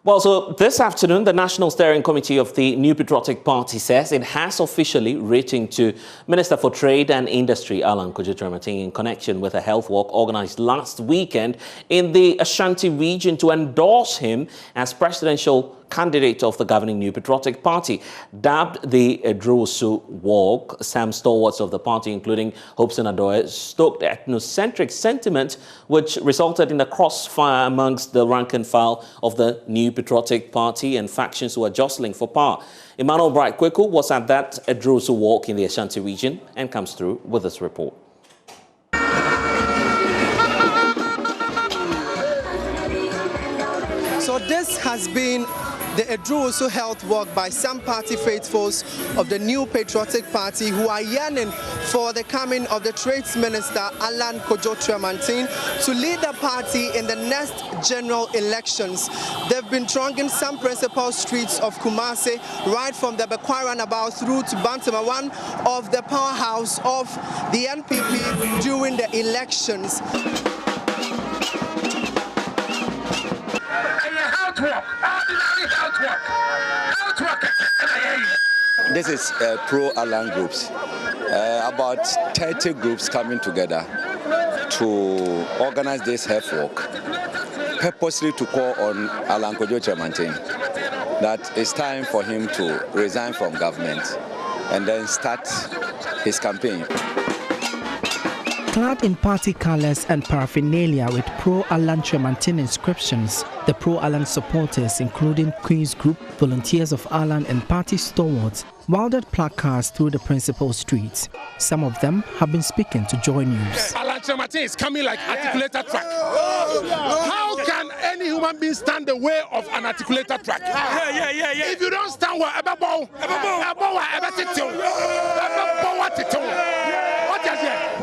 Well, so this afternoon, the National Steering Committee of the New Patriotic Party says it has officially written to Minister for Trade and Industry, Alan Kojo-Kyerematen, in connection with a health walk organized last weekend in the Ashanti region to endorse him as presidential candidate of the governing New Patriotic Party. Dubbed the Edrosu Walk, some stalwarts of the party, including Hobson Adoye, stoked ethnocentric sentiment, which resulted in a crossfire amongst the rank and file of the New Patriotic Party and factions who are jostling for power. Emmanuel Bright-Kweku was at that Edrosu Walk in the Ashanti region and comes through with this report. So this has been the Edrosu Health Walk by some party faithfuls of the New Patriotic Party who are yearning for the coming of the Trades Minister Alan Kojo-Kyerematen to lead the party in the next general elections. They've been thronging some principal streets of Kumasi, right from the Bekwai roundabout through to Bantama, one of the powerhouse of the NPP during the elections. This is pro-Alan groups, about 30 groups coming together to organize this health walk, purposely to call on Alan Kojo-Kyerematen that it's time for him to resign from government and then start his campaign. Clad in party colours and paraphernalia with pro-Alan Kyerematen inscriptions, the pro-Alan supporters, including Queen's Group, volunteers of Alan and party stalwarts, wielded placards through the principal streets. Some of them have been speaking to JoyNews. Alan Kyerematen is coming like articulated track. How can any human being stand the way of an articulated track? If you don't stand well,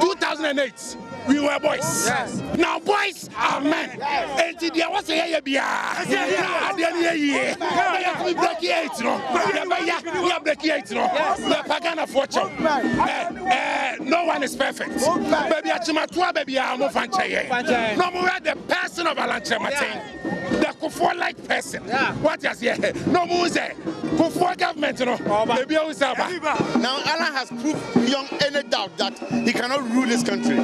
2008, we were boys. Yes. Now boys are men. And there was a year behind. No one is perfect. Baby, I'm no more the person of Alan Kyerematen. The Kufuor-like person. What is here? No more Kufuor government, Now Alan has proved beyond any doubt that he cannot rule this country.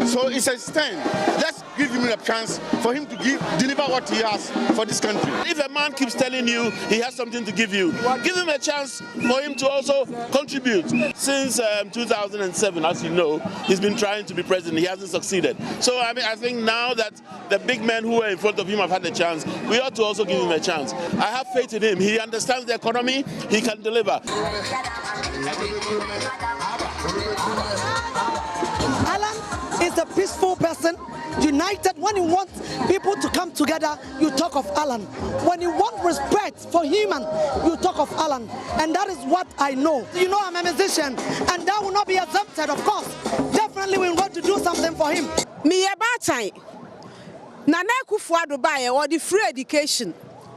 So it's a stand. Let's give him a chance for him to deliver what he has for this country. If a man keeps telling you he has something to give you, give him a chance for him to also contribute. Since 2007, as you know, he's been trying to be president. He hasn't succeeded. So I think now that the big men who were in front of him have had a chance, we ought to also give him a chance. I have faith in him. He understands the economy. He can deliver. Alan is a peaceful person, united. When you want people to come together, you talk of Alan. When you want respect for human, you talk of Alan. And that is what I know. You know I'm a musician, and that will not be exempted, of course. Definitely we want to do something for him. Me about time. Nana Kufuor Dubai or the free education.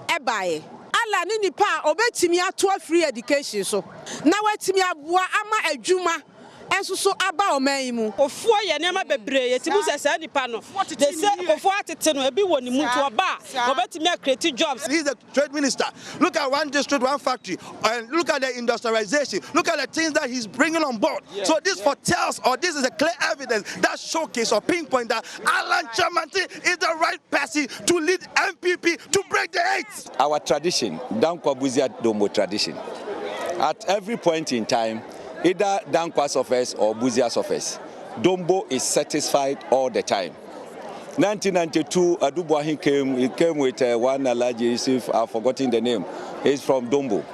Ebaye. Alan ni pa obetimi ato free education so. Na wetimi aboa ama adwuma. Enso so aba omaimu ofuo ye nema bebre yetimu sesa nipa no they say ofuo atete no ebi woni mu to oba obetimi create jobs. He's the trade minister. Look at one district, one factory, and look at the industrialization. Look at the things that he's bringing on board. So this foretells, or this is a clear evidence that showcase or pinpoint that Alan Kyerematen is the right person to lead NPP to break the eight. Our tradition, Dankwa Buzia Dombo tradition, at every point in time, either Dankwa suffers or Buzia suffers, Dombo is satisfied all the time. 1992, Adubuahi came. He came with one Alhaji Yusuf. I've forgotten the name. He's from Dombo.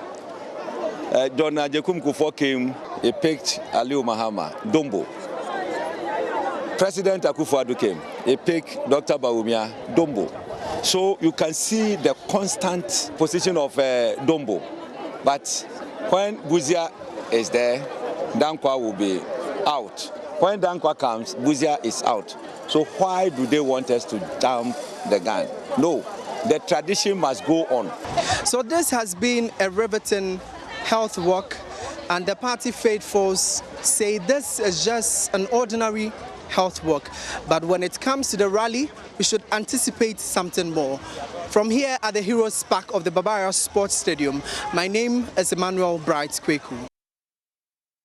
Don Ajekum Kufuor came. He picked Aliu Mahama, Dombo. President Akufo-Addo came. He picked Dr. Bawumia, Dombo. So you can see the constant position of Dombo. But when Buzia is there, Dankwa will be out. When Dankwa comes, Buzia is out. So why do they want us to dump the gun? No, the tradition must go on. So this has been a riveting health walk, and the party faithfuls say this is just an ordinary health walk. But when it comes to the rally, we should anticipate something more. From here at the Heroes Park of the Bavaria Sports Stadium, my name is Emmanuel Bright Kweku.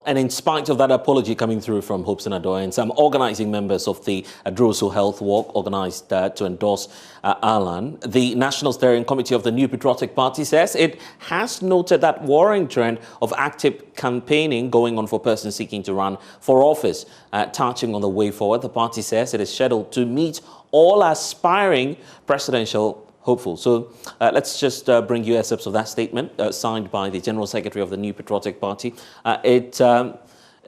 And in spite of that apology coming through from Hobson Adoy and some organizing members of the Adrosu Health Walk organized to endorse Alan, the National Steering Committee of the New Patriotic Party says it has noted that worrying trend of active campaigning going on for persons seeking to run for office. Touching on the way forward, the party says it is scheduled to meet all aspiring presidential hopeful. So let's just bring you excerpts of that statement signed by the General Secretary of the New Patriotic Party. It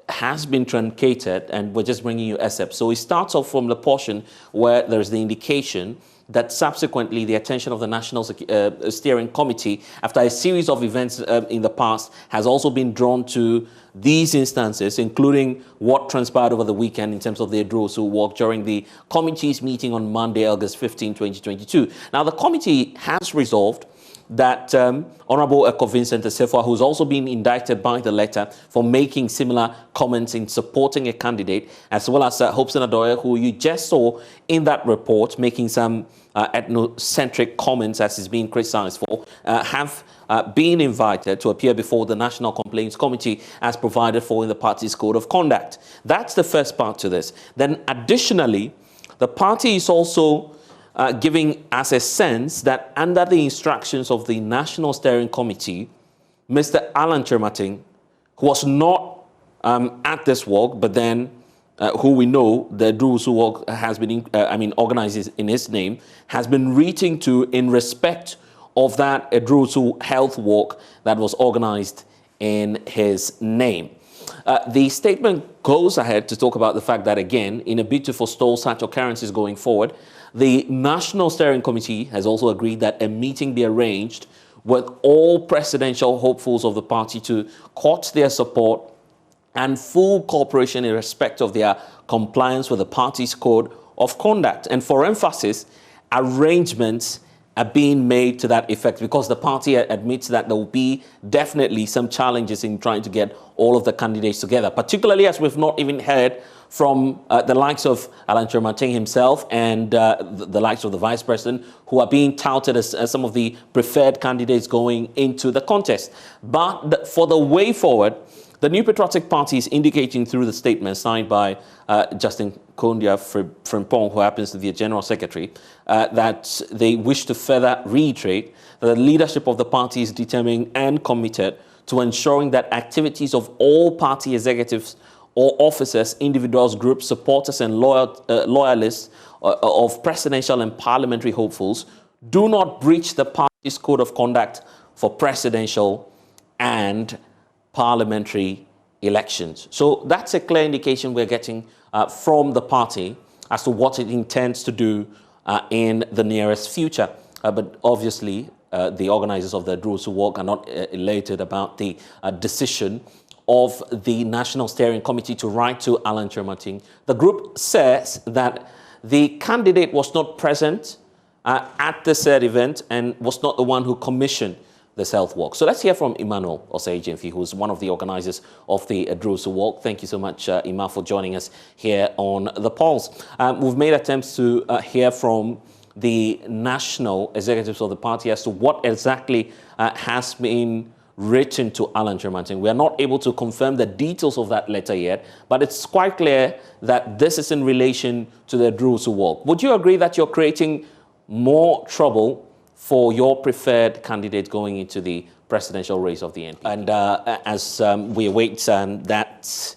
has been truncated, and we're just bringing you excerpts. So it starts off from the portion where there's the indication that subsequently the attention of the National Steering Committee, after a series of events in the past, has also been drawn to these instances, including what transpired over the weekend in terms of the Adrosu walk during the committee's meeting on Monday, August 15, 2022. Now, the committee has resolved that Honorable Eko Vincent Assefa, who's also been indicted by the letter for making similar comments in supporting a candidate, as well as Hobson Adoy, who you just saw in that report making some ethnocentric comments, as is being criticized for, have been invited to appear before the National Complaints Committee as provided for in the party's Code of Conduct. That's the first part to this. Then additionally, the party is also giving us a sense that under the instructions of the National Steering Committee, Mr. Alan Chermating, who was not at this walk, but then who we know the Adrosu walk has been, organized in his name, has been reaching to in respect of that Adrosu health walk that was organized in his name. The statement goes ahead to talk about the fact that, again, in a bid to forestall such occurrences going forward, the National Steering Committee has also agreed that a meeting be arranged with all presidential hopefuls of the party to court their support and full cooperation in respect of their compliance with the party's Code of Conduct. And for emphasis, arrangements are being made to that effect, because the party admits that there will be definitely some challenges in trying to get all of the candidates together, particularly as we've not even heard from the likes of Alan Chermating himself and the likes of the Vice President, who are being touted as some of the preferred candidates going into the contest. But for the way forward, the New Patriotic Party is indicating through the statement signed by Justin Kondia Frimpong, who happens to be the General Secretary, that they wish to further reiterate that the leadership of the party is determined and committed to ensuring that activities of all party executives or officers, individuals, groups, supporters, and loyalists of presidential and parliamentary hopefuls do not breach the party's Code of Conduct for presidential and parliamentary elections. So that's a clear indication we're getting from the party as to what it intends to do in the nearest future. But obviously, the organizers of the Adrosu walk are not elated about the decision of the National Steering Committee to write to Alan Chermating. The group says that the candidate was not present at the said event and was not the one who commissioned this health walk. So let's hear from Emmanuel Osei-Jemfi, who's one of the organizers of the Adrosu walk. Thank you so much, Ima, for joining us here on The Pulse. We've made attempts to hear from the national executives of the party as to what exactly has been written to Alan Chermating. We are not able to confirm the details of that letter yet, but it's quite clear that this is in relation to the Adrosu walk. Would you agree that you're creating more trouble for your preferred candidate going into the presidential race of the NP? And as we await that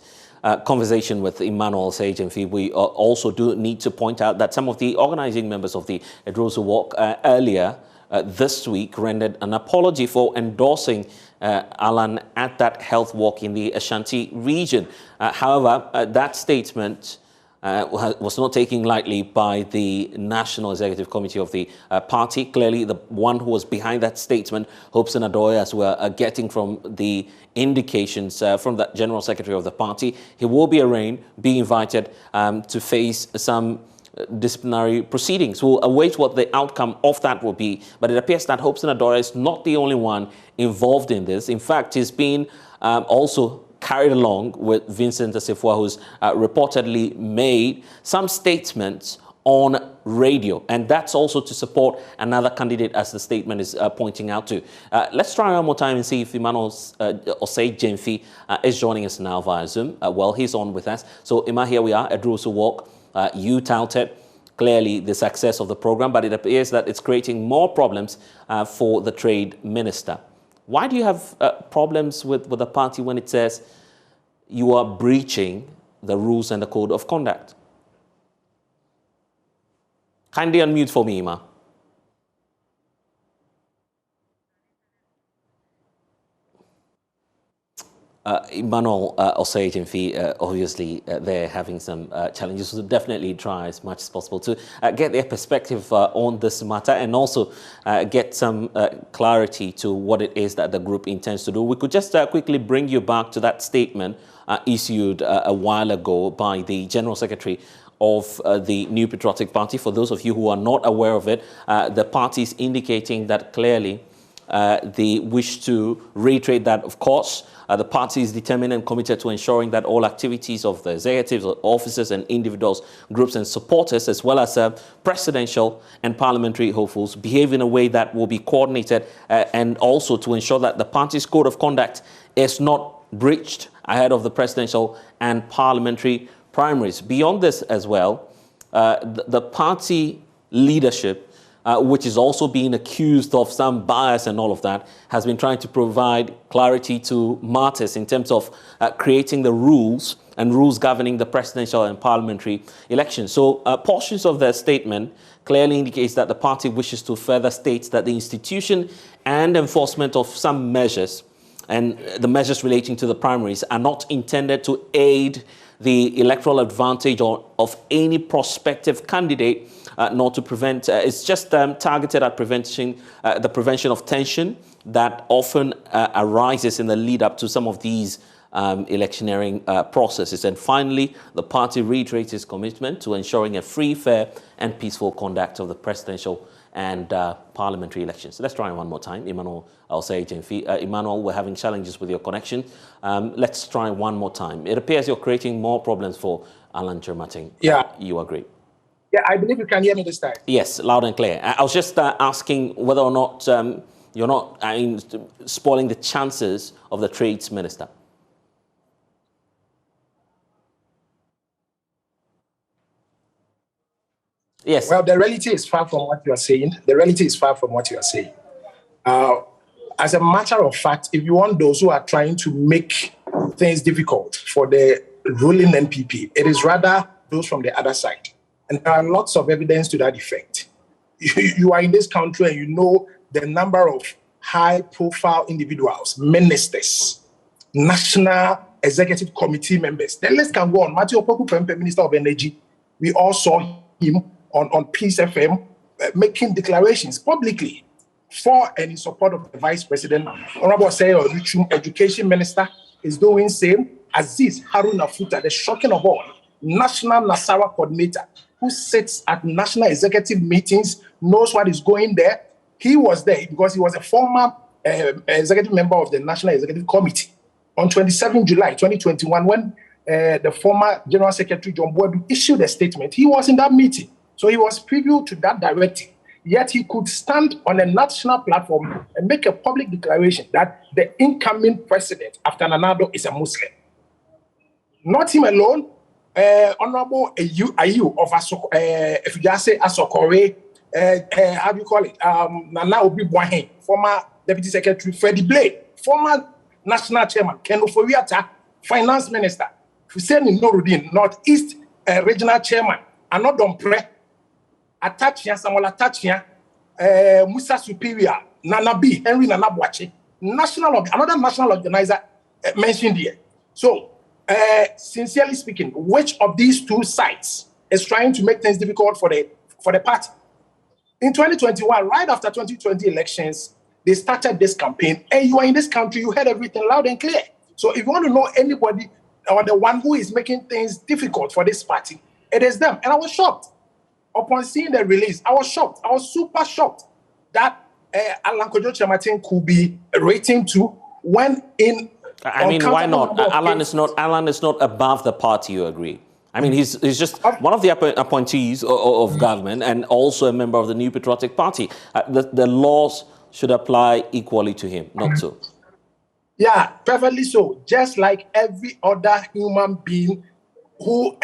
conversation with Emmanuel Osei-Jemfi, we also do need to point out that some of the organizing members of the Adrosu walk earlier this week rendered an apology for endorsing Alan at that health walk in the Ashanti region. However, that statement was not taken lightly by the National Executive Committee of the party. Clearly, the one who was behind that statement, Hobson Adoy, as we're getting from the indications from the General Secretary of the party, he will be arraigned, be invited to face some disciplinary proceedings. We'll await what the outcome of that will be. But it appears that Hobson Adoy is not the only one involved in this. In fact, he's been also carried along with Vincent Asifua, who's reportedly made some statements on radio, and that's also to support another candidate, as the statement is pointing out to. Let's try one more time and see if Emmanuel Osei Jemfi is joining us now via Zoom. Well, he's on with us. So, Emma, here we are. Edrusu Walk, you touted clearly the success of the program, but it appears that it's creating more problems for the trade minister. Why do you have problems with the party when it says you are breaching the rules and the code of conduct? Kindly unmute for me, Ima. Emmanuel Osei Jemfi, obviously they're having some challenges, so definitely try as much as possible to get their perspective on this matter and also get some clarity to what it is that the group intends to do. We could just quickly bring you back to that statement issued a while ago by the General Secretary of the New Patriotic Party. For those of you who are not aware of it, the party is indicating that clearly they wish to reiterate that, of course, the party is determined and committed to ensuring that all activities of the executives, officers and individuals, groups and supporters, as well as presidential and parliamentary hopefuls, behave in a way that will be coordinated and also to ensure that the party's code of conduct is not breached ahead of the presidential and parliamentary primaries. Beyond this as well, the party leadership, which is also being accused of some bias and all of that, has been trying to provide clarity to matters in terms of creating the rules and rules governing the presidential and parliamentary elections. So portions of their statement clearly indicates that the party wishes to further state that the institution and enforcement of some measures and the measures relating to the primaries are not intended to aid the electoral advantage of any prospective candidate, nor to prevent, it's just targeted at the prevention of tension that often arises in the lead up to some of these electioneering processes. And finally, the party reiterates its commitment to ensuring a free, fair and peaceful conduct of the presidential and parliamentary elections. So let's try one more time. Emmanuel Osei Jemfi. Emmanuel, we're having challenges with your connection. Let's try one more time. It appears you're creating more problems for Alan Chermating. Yeah. You agree? Yeah, I believe you can hear me this time. Yes, loud and clear. I was just asking whether or not you're not spoiling the chances of the trades minister. Yes. Well, the reality is far from what you are saying. The reality is far from what you are saying. As a matter of fact, if you want those who are trying to make things difficult for the ruling NPP, it is rather those from the other side. And there are lots of evidence to that effect. You are in this country and you know the number of high-profile individuals, ministers, National Executive Committee members. The list can go on. Matthew Opoku Pempe, Minister of Energy, we all saw him on Peace FM making declarations publicly for and in support of the Vice President. Honorable Osei, Education Minister, is doing same. Aziz Haruna Futa, the shocking of all, National Nasarawa Coordinator, who sits at national executive meetings, knows what is going there. He was there because he was a former executive member of the National Executive Committee. On 27 July 2021, when the former General Secretary John Boadu issued a statement, he was in that meeting. So he was privy to that directive. Yet he could stand on a national platform and make a public declaration that the incoming president after Nanado is a Muslim. Not him alone. Honorable Ayu of if you just say Asokore, how do you call it? Nana Obi Bwahin, former Deputy Secretary Freddie Blade, former National Chairman Ken Oforiatta, Finance Minister Hussein Noruddin, Northeast Regional Chairman Anodom Pre, Atachia Samuel Atachia, Musa Superior, Nana B, Henry Nana Bwache, another national organizer mentioned here. So, sincerely speaking, which of these two sides is trying to make things difficult for the party? In 2021, right after 2020 elections, they started this campaign, and you are in this country, you heard everything loud and clear. So if you want to know anybody or the one who is making things difficult for this party, it is them. And I was shocked. Upon seeing the release, I was shocked. I was super shocked that Alan Kojo Chermating could be rating to when in I mean, why not? Alan is not above the party, you agree? I mean, he's just one of the appointees of government and also a member of the New Patriotic Party. The laws should apply equally to him, not so. Yeah, perfectly so. Just like every other human being who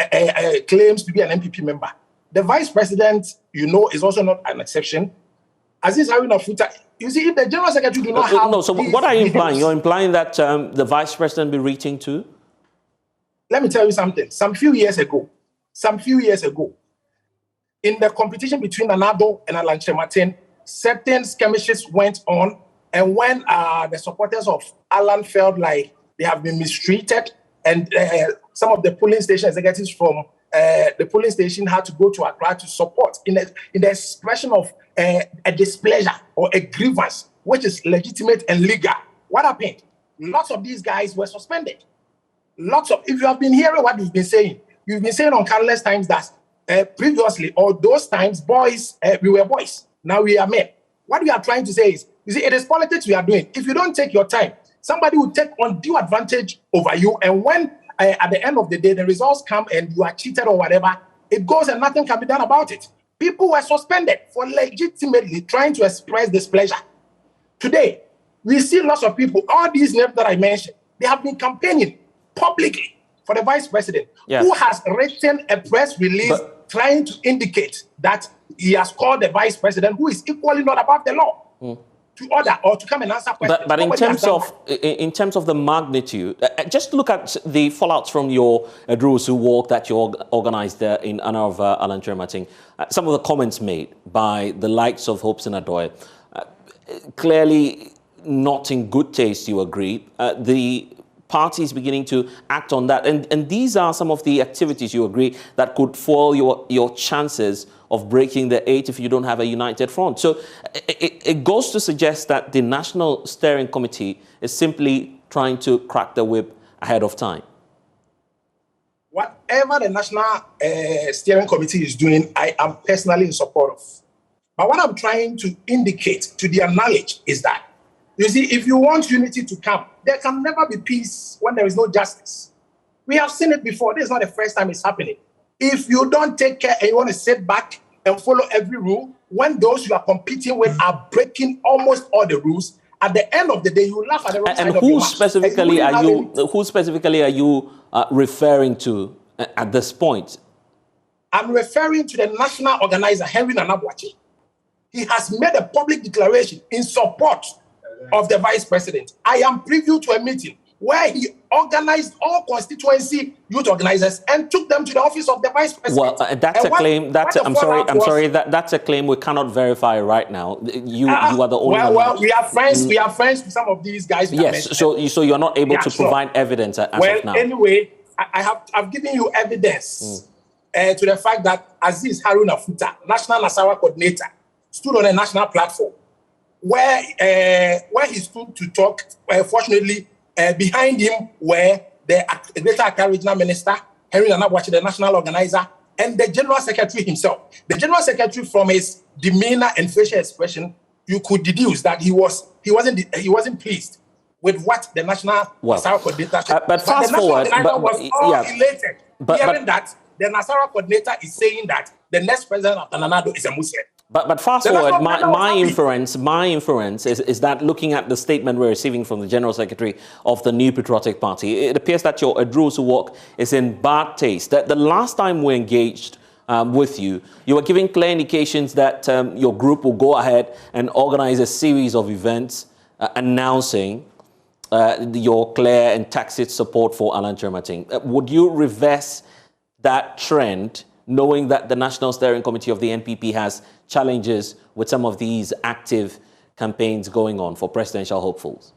claims to be an MPP member. The vice president, is also not an exception. Aziz Haruna Futa, you see, if the general secretary do not have... No, so what are you implying? You're implying that the vice president be reaching to? Let me tell you something. Some few years ago, in the competition between Anado and Alan Martin, certain skirmishes went on, and when the supporters of Alan felt like they have been mistreated, and some of the polling station executives from the polling station had to go to Accra to support in the expression of a displeasure or a grievance, which is legitimate and legal. What happened? Lots of these guys were suspended. If you have been hearing what you've been saying on countless times that previously, or those times, boys, we were boys. Now we are men. What we are trying to say is, you see, it is politics we are doing. If you don't take your time, somebody will take undue advantage over you. And when at the end of the day, the results come and you are cheated or whatever, it goes and nothing can be done about it. People were suspended for legitimately trying to express displeasure. Today, we see lots of people, all these names that I mentioned, they have been campaigning publicly for the vice president, who has written a press release trying to indicate that he has called the vice president, who is equally not above the law, to order or to come and answer questions. But in terms of the magnitude, just look at the fallouts from your Drusu walk that you organized there in honor of Alan Kyerematen. Some of the comments made by the likes of Hopes and Adoy, clearly not in good taste, you agree. The party is beginning to act on that. And these are some of the activities, you agree, that could foil your chances of breaking the 8 if you don't have a united front. So it goes to suggest that the National Steering Committee is simply trying to crack the whip ahead of time. Whatever the National Steering Committee is doing, I am personally in support of. But what I'm trying to indicate, to their knowledge, is that, you see, if you want unity to come, there can never be peace when there is no justice. We have seen it before. This is not the first time it's happening. If you don't take care and you want to sit back and follow every rule, when those you are competing with are breaking almost all the rules, at the end of the day, you laugh at the wrong side of your mouth. Who specifically are you referring to at this point? I'm referring to the national organizer, Henry Nanabuachi. He has made a public declaration in support of the vice president. I am privy to a meeting where he organized all constituency youth organizers and took them to the office of the vice president. Well, that's a claim. That's a claim we cannot verify right now. You are the only one. Well, we are friends. We are friends with some of these guys. Yes. So you're not able to provide evidence as of now. Well, anyway, I've given you evidence to the fact that Aziz Haruna Futa, National Nasarawa Coordinator, stood on a national platform where he stood to talk. Fortunately, behind him were the Greater Accra Regional Minister, Henry Nanabuachi, the national organizer, and the General Secretary himself. The General Secretary, from his demeanor and facial expression, you could deduce that he wasn't pleased with what the National Nasarawa Coordinator said. But fast forward, elated hearing that the Nasarawa Coordinator is saying that the next president of Nanado is a Muslim. But fast forward, my inference is that looking at the statement we're receiving from the General Secretary of the New Patriotic Party, it appears that your Drusu walk is in bad taste. That the last time we engaged with you, you were giving clear indications that your group will go ahead and organize a series of events announcing your clear and tacit support for Alan Kyerematen. Would you reverse that trend, knowing that the National Steering Committee of the NPP has challenges with some of these active campaigns going on for presidential hopefuls?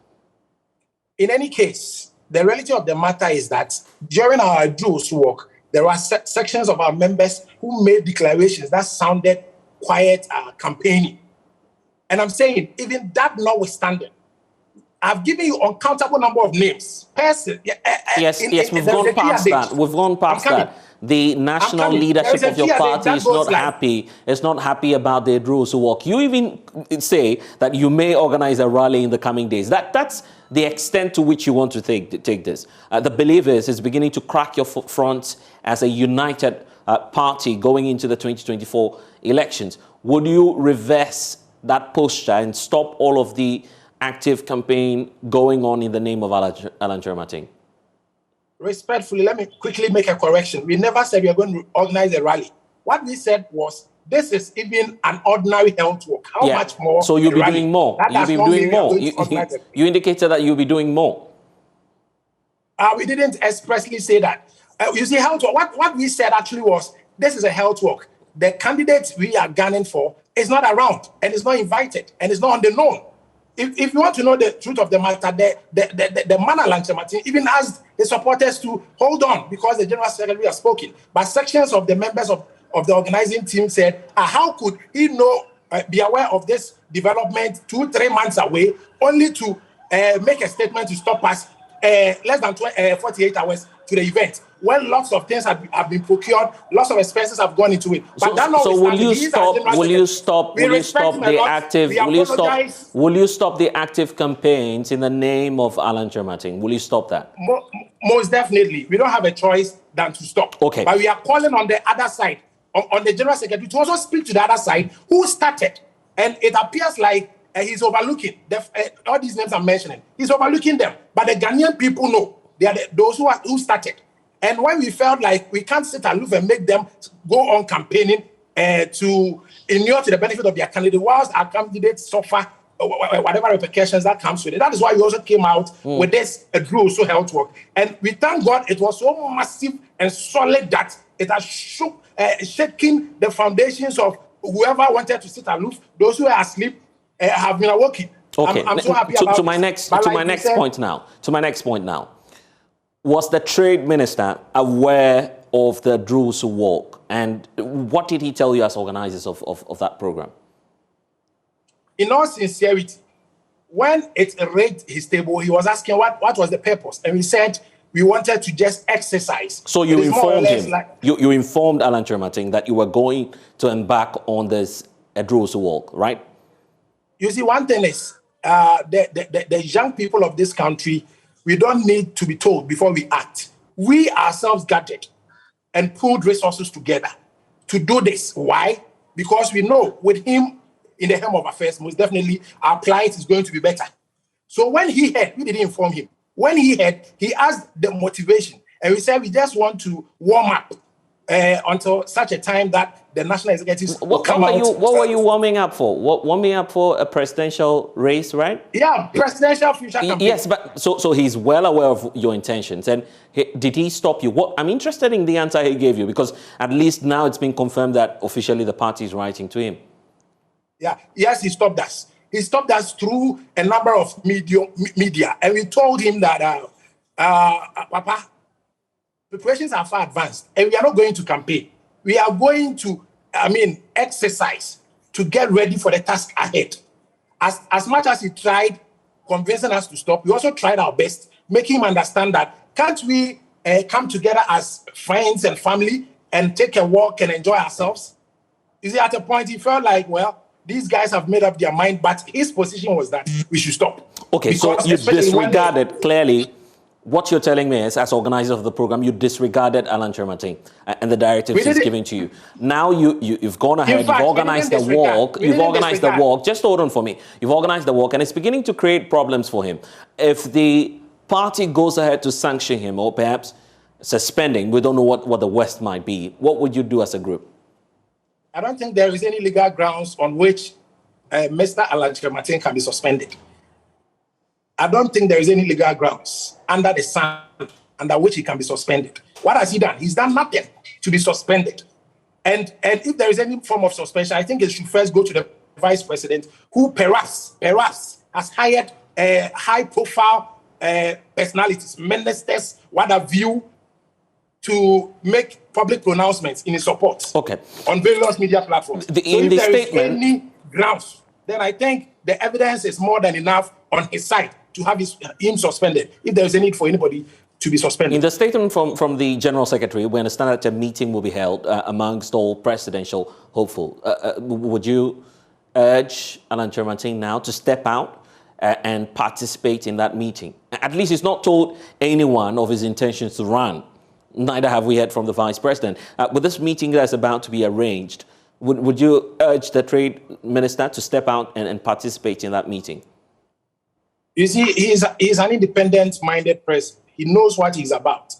In any case, the reality of the matter is that during our Drusu walk, there were sections of our members who made declarations that sounded quiet campaigning. And I'm saying, even that notwithstanding, I've given you uncountable number of names. Person. Yes, we've gone past that. We've gone past that. The national leadership of your party is not happy. It's not happy about the rules to work. You even say that you may organize a rally in the coming days. That's the extent to which you want to take this. The belief is it's beginning to crack your front as a united party going into the 2024 elections. Would you reverse that posture and stop all of the active campaign going on in the name of Alan Kyerematen? Respectfully, let me quickly make a correction. We never said we are going to organize a rally. What we said was, this is even an ordinary health walk. How much more? So you'll be doing more. You'll be doing more. You indicated that you'll be doing more. We didn't expressly say that. You see, health walk, what we said actually was, this is a health walk. The candidate we are gunning for is not around and is not invited and is not on the known. If you want to know the truth of the matter, the man Alan Kyerematen even asked his supporters to hold on because the General Secretary has spoken. But sections of the members of the organizing team said, how could he be aware of this development 2-3 months away, only to make a statement to stop us less than 48 hours to the event, when lots of things have been procured, lots of expenses have gone into it. But so will you stop the active campaigns in the name of Alan Kyerematen? Will you stop that? Most definitely. We don't have a choice than to stop. Okay. But we are calling on the other side, on the General Secretary, to also speak to the other side who started. And it appears like he's overlooking all these names I'm mentioning. He's overlooking them. But the Ghanaian people know they are those who started. And when we felt like we can't sit aloof and make them go on campaigning to inure to the benefit of their candidate, whilst our candidates suffer whatever repercussions that comes with it. That is why we also came out with this Drew also health work. And we thank God it was so massive and solid that it has shaken the foundations of whoever wanted to sit aloof. Those who are asleep have been awoken. Okay. I'm so happy about to my next point now. Was the trade minister aware of the Drew's walk, and what did he tell you as organizers of that program? In all sincerity, when it raided his table, he was asking what was the purpose, and we said we wanted to just exercise. So you informed him. You informed Alan Kyerematen that you were going to embark on this Drew's walk, right? You see, one thing is the young people of this country. We don't need to be told before we act. We ourselves gathered and pulled resources together to do this. Why? Because we know with him in the helm of affairs, most definitely our plight is going to be better. So when he heard, we didn't inform him. When he heard, he asked the motivation. And we said we just want to warm up until such a time that the national executives will come out. What were you warming up for? Warming up for a presidential race, right? Yeah, presidential future campaign. Yes, but so he's well aware of your intentions. And did he stop you? I'm interested in the answer he gave you, because at least now it's been confirmed that officially the party is writing to him. Yeah, yes, he stopped us. He stopped us through a number of media. And we told him that, Papa, preparations are far advanced, and we are not going to campaign. We are going to, exercise to get ready for the task ahead. As much as he tried convincing us to stop, we also tried our best, making him understand that can't we come together as friends and family and take a walk and enjoy ourselves? You see, at a point, he felt like, well, these guys have made up their mind, but his position was that we should stop. Okay, because so you disregarded clearly. What you're telling me is, as organizer of the program, you disregarded Alan Kyerematen and the directives he's giving to you. Now you've gone ahead, you've organized the walk. You've organized the walk. Just hold on for me. You've organized the walk, and it's beginning to create problems for him. If the party goes ahead to sanction him, or perhaps suspending, we don't know what the West might be, what would you do as a group? I don't think there is any legal grounds on which Mr. Alan Kyerematen can be suspended. I don't think there is any legal grounds under the sun under which he can be suspended. What has he done? He's done nothing to be suspended. And if there is any form of suspension, I think it should first go to the vice president, who perhaps has hired high-profile personalities, ministers, what have you, to make public pronouncements in his support on various media platforms. If there is any grounds, then I think the evidence is more than enough on his side to have him suspended, if there is a need for anybody to be suspended. In the statement from the General Secretary, we understand that a meeting will be held amongst all presidential hopeful. Would you urge Alan Kyerematen now to step out and participate in that meeting? At least he's not told anyone of his intentions to run. Neither have we heard from the Vice President. With this meeting that's about to be arranged, would you urge the Trade Minister to step out and participate in that meeting? You see, he's an independent-minded person. He knows what he's about.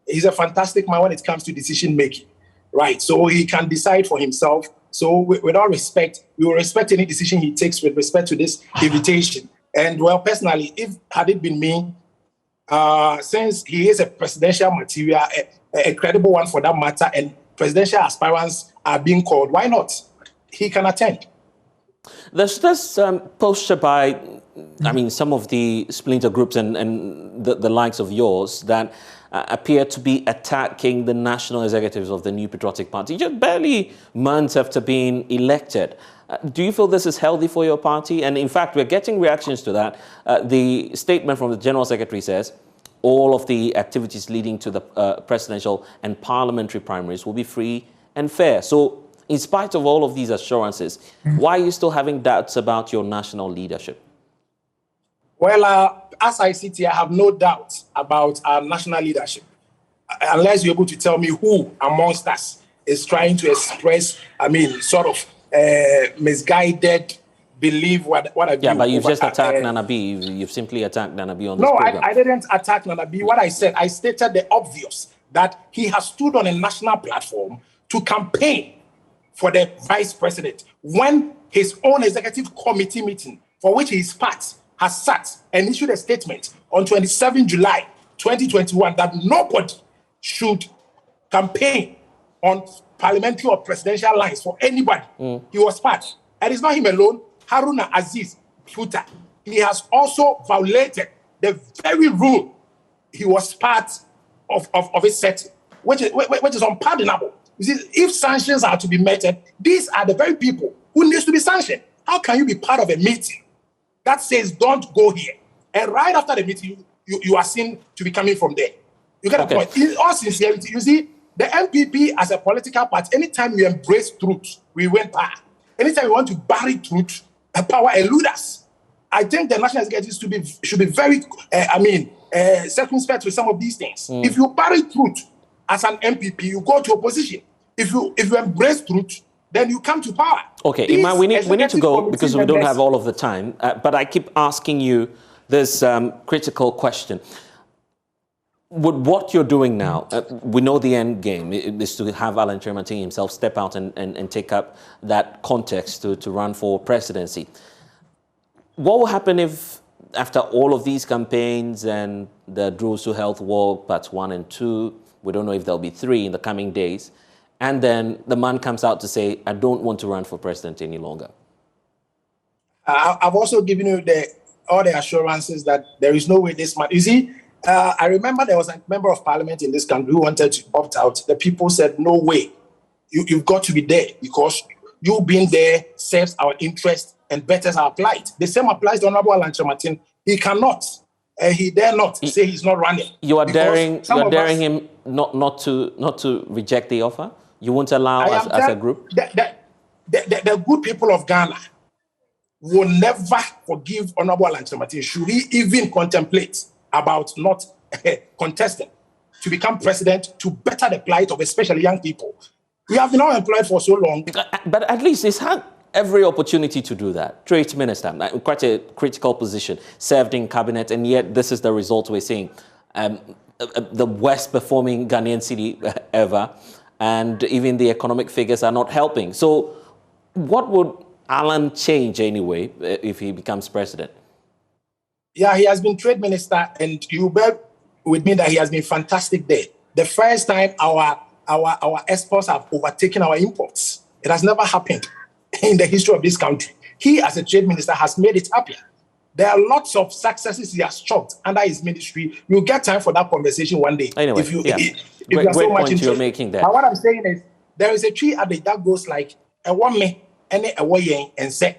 He's a fantastic man when it comes to decision-making, right? So he can decide for himself. So with all respect, we will respect any decision he takes with respect to this invitation. And, well, personally, had it been me, since he is a presidential material, a credible one for that matter, and presidential aspirants are being called, why not? He can attend. There's this posture by, some of the splinter groups and the likes of yours that appear to be attacking the national executives of the New Patriotic Party, just barely months after being elected. Do you feel this is healthy for your party? And in fact, we're getting reactions to that. The statement from the General Secretary says all of the activities leading to the presidential and parliamentary primaries will be free and fair. So in spite of all of these assurances, why are you still having doubts about your national leadership? Well, as I sit here, I have no doubt about our national leadership. Unless you're able to tell me who amongst us is trying to express, misguided belief what I do. Yeah, but you've just attacked Nana B. You've simply attacked Nana B on this program. No, I didn't attack Nana B. What I said, I stated the obvious, that he has stood on a national platform to campaign for the vice president when his own executive committee meeting, for which he is part, has sat and issued a statement on 27 July 2021 that nobody should campaign on parliamentary or presidential lines for anybody. He was part. And it's not him alone. Haruna Aziz Puta. He has also violated the very rule he was part of his setting, which is unpardonable. You see, if sanctions are to be met, these are the very people who needs to be sanctioned. How can you be part of a meeting that says don't go here, and right after the meeting you are seen to be coming from there? You get a point. In all sincerity, you see, the MPP as a political party, anytime we embrace truth, we win power. Anytime we want to bury truth, power eludes us. I think the national executives should be very, circumspect with some of these things. If you bury truth as an MPP, you go to opposition. If you embrace truth, then you come to power. Okay, Iman, we need to go because we don't have all of the time. But I keep asking you this critical question. With what you're doing now, we know the end game is to have Alan Kyerematen himself step out and take up that context to run for presidency. What will happen if, after all of these campaigns and the Druze to Health Walk, parts 1 and 2, we don't know if there'll be 3 in the coming days, and then the man comes out to say, I don't want to run for president any longer? I've also given you all the assurances that there is no way this man... You see, I remember there was a member of parliament in this country who wanted to opt out. The people said, no way. You've got to be there because you being there serves our interest and betters our plight. The same applies to Honorable Alan Kyerematen. He cannot, he dare not say he's not running. You are daring him not to reject the offer? You won't allow us as a group? The good people of Ghana will never forgive Honorable Alan Kyerematen should he even contemplate about not contesting to become president to better the plight of especially young people. We have been unemployed for so long. But at least he's had every opportunity to do that. Trade Minister, quite a critical position, served in cabinet, and yet this is the result we're seeing. The worst performing Ghanaian city ever, and even the economic figures are not helping. So what would Alan change anyway if he becomes president? Yeah, he has been trade minister, and you bear with me that he has been fantastic there. The first time our exports have overtaken our imports. It has never happened in the history of this country. He, as a trade minister, has made it happen. There are lots of successes he has chalked under his ministry. You'll get time for that conversation one day. Anyway, if you great are so much point you're making there. But what I'm saying is, there is a tree at the that goes like a woman and a way and say.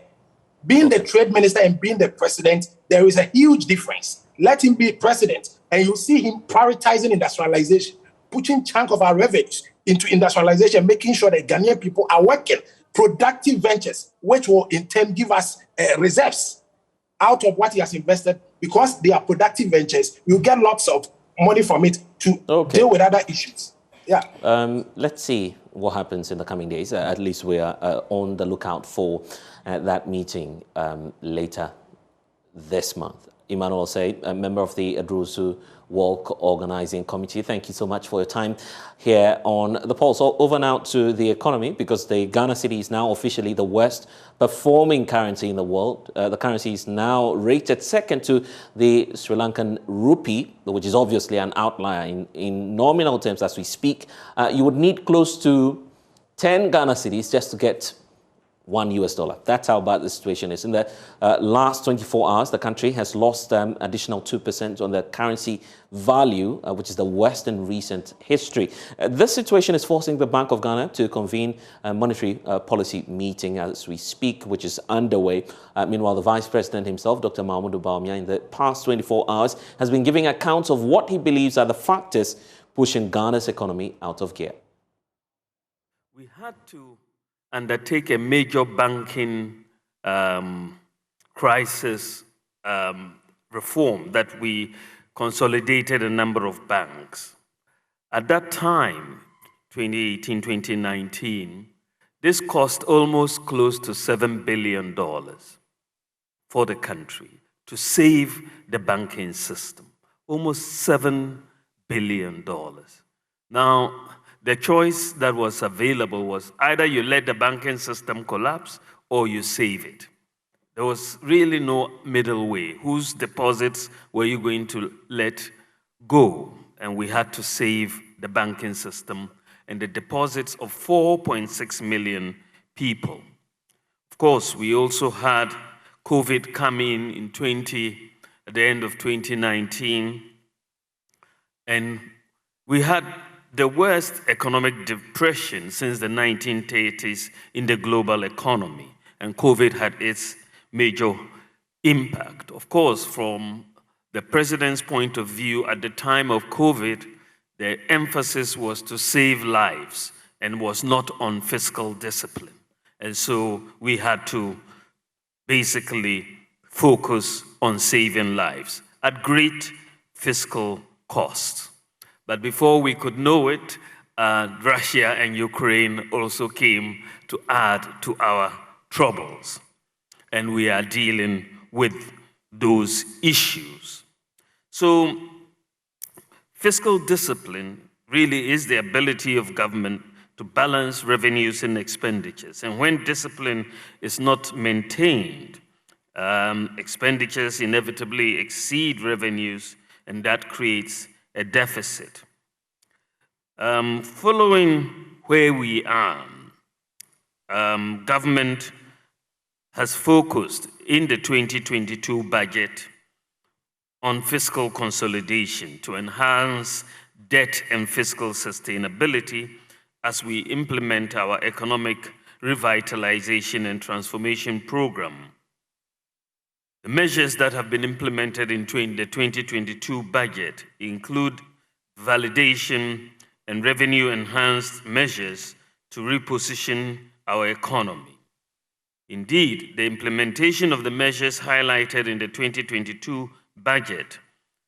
Being the trade minister and being the president, there is a huge difference. Let him be president, and you see him prioritizing industrialization, putting chunk of our revenues into industrialization, making sure that Ghanaian people are working productive ventures, which will in turn give us reserves out of what he has invested. Because they are productive ventures, you get lots of money from it to deal with other issues. Yeah. Let's see what happens in the coming days. At least we are on the lookout for that meeting later this month. Emmanuel Say, a member of the Adrusu Walk Organizing Committee, thank you so much for your time here on The Pulse. So over now to the economy, because the Ghana cedi is now officially the worst performing currency in the world. The currency is now rated second to the Sri Lankan rupee, which is obviously an outlier in nominal terms as we speak. You would need close to 10 Ghana cedis just to get $1. That's how bad the situation is. In the last 24 hours, the country has lost additional 2% on the currency value, which is the worst in recent history. This situation is forcing the Bank of Ghana to convene a monetary policy meeting as we speak, which is underway. Meanwhile, the Vice President himself, Dr. Mahmoud Bawumia, in the past 24 hours has been giving accounts of what he believes are the factors pushing Ghana's economy out of gear. We had to undertake a major banking crisis reform that we consolidated a number of banks. At that time, 2018, 2019, this cost almost close to $7 billion for the country to save the banking system. Almost $7 billion. Now, the choice that was available was either you let the banking system collapse or you save it. There was really no middle way. Whose deposits were you going to let go? And we had to save the banking system and the deposits of 4.6 million people. Of course, we also had COVID come in at the end of 2019, and we had the worst economic depression since the 1930s in the global economy, and COVID had its major impact. Of course, from the president's point of view at the time of COVID, the emphasis was to save lives and was not on fiscal discipline. And so we had to basically focus on saving lives at great fiscal cost. But before we could know it, Russia and Ukraine also came to add to our troubles. And we are dealing with those issues. So fiscal discipline really is the ability of government to balance revenues and expenditures. And when discipline is not maintained, expenditures inevitably exceed revenues, and that creates a deficit. Following where we are, government has focused in the 2022 budget on fiscal consolidation to enhance debt and fiscal sustainability as we implement our economic revitalization and transformation program. The measures that have been implemented in the 2022 budget include validation and revenue-enhanced measures to reposition our economy. Indeed, the implementation of the measures highlighted in the 2022 budget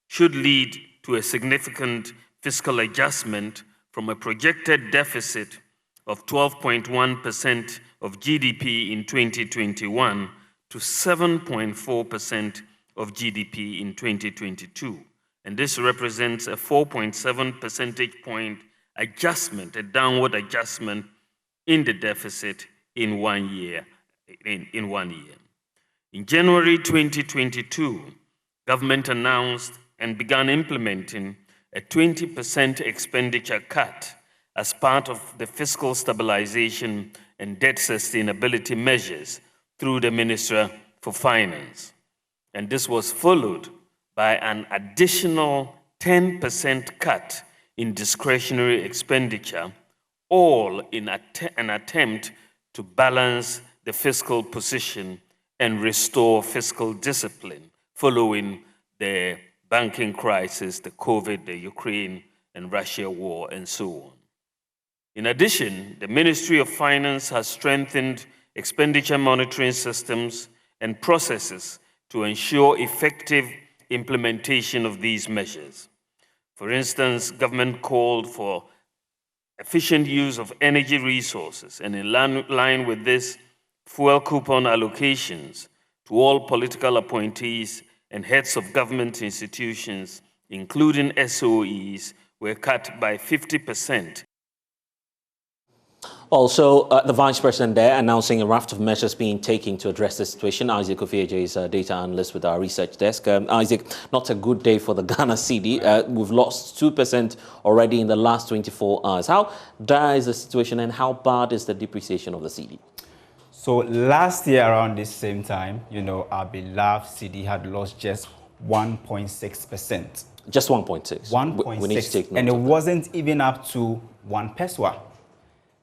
should lead to a significant fiscal adjustment from a projected deficit of 12.1% of GDP in 2021 to 7.4% of GDP in 2022. And this represents a 4.7 percentage point adjustment, a downward adjustment in the deficit in 1 year. In January 2022, government announced and began implementing a 20% expenditure cut as part of the fiscal stabilization and debt sustainability measures through the Minister for Finance. And this was followed by an additional 10% cut in discretionary expenditure, all in an attempt to balance the fiscal position and restore fiscal discipline following the banking crisis, the COVID, the Ukraine and Russia war, and so on. In addition, the Ministry of Finance has strengthened expenditure monitoring systems and processes to ensure effective implementation of these measures. For instance, government called for efficient use of energy resources, and in line with this, fuel coupon allocations to all political appointees and heads of government institutions, including SOEs, were cut by 50%. Also, the Vice President there announcing a raft of measures being taken to address the situation. Isaac Ofieje is a data analyst with our research desk. Isaac, not a good day for the Ghana cedi. We've lost 2% already in the last 24 hours. How dire is the situation and how bad is the depreciation of the cedi? So last year around this same time, our beloved cedi had lost just 1.6%. Just 1.6? 1.6. We need to take note and it of that. wasn't even up to 1 pesewa.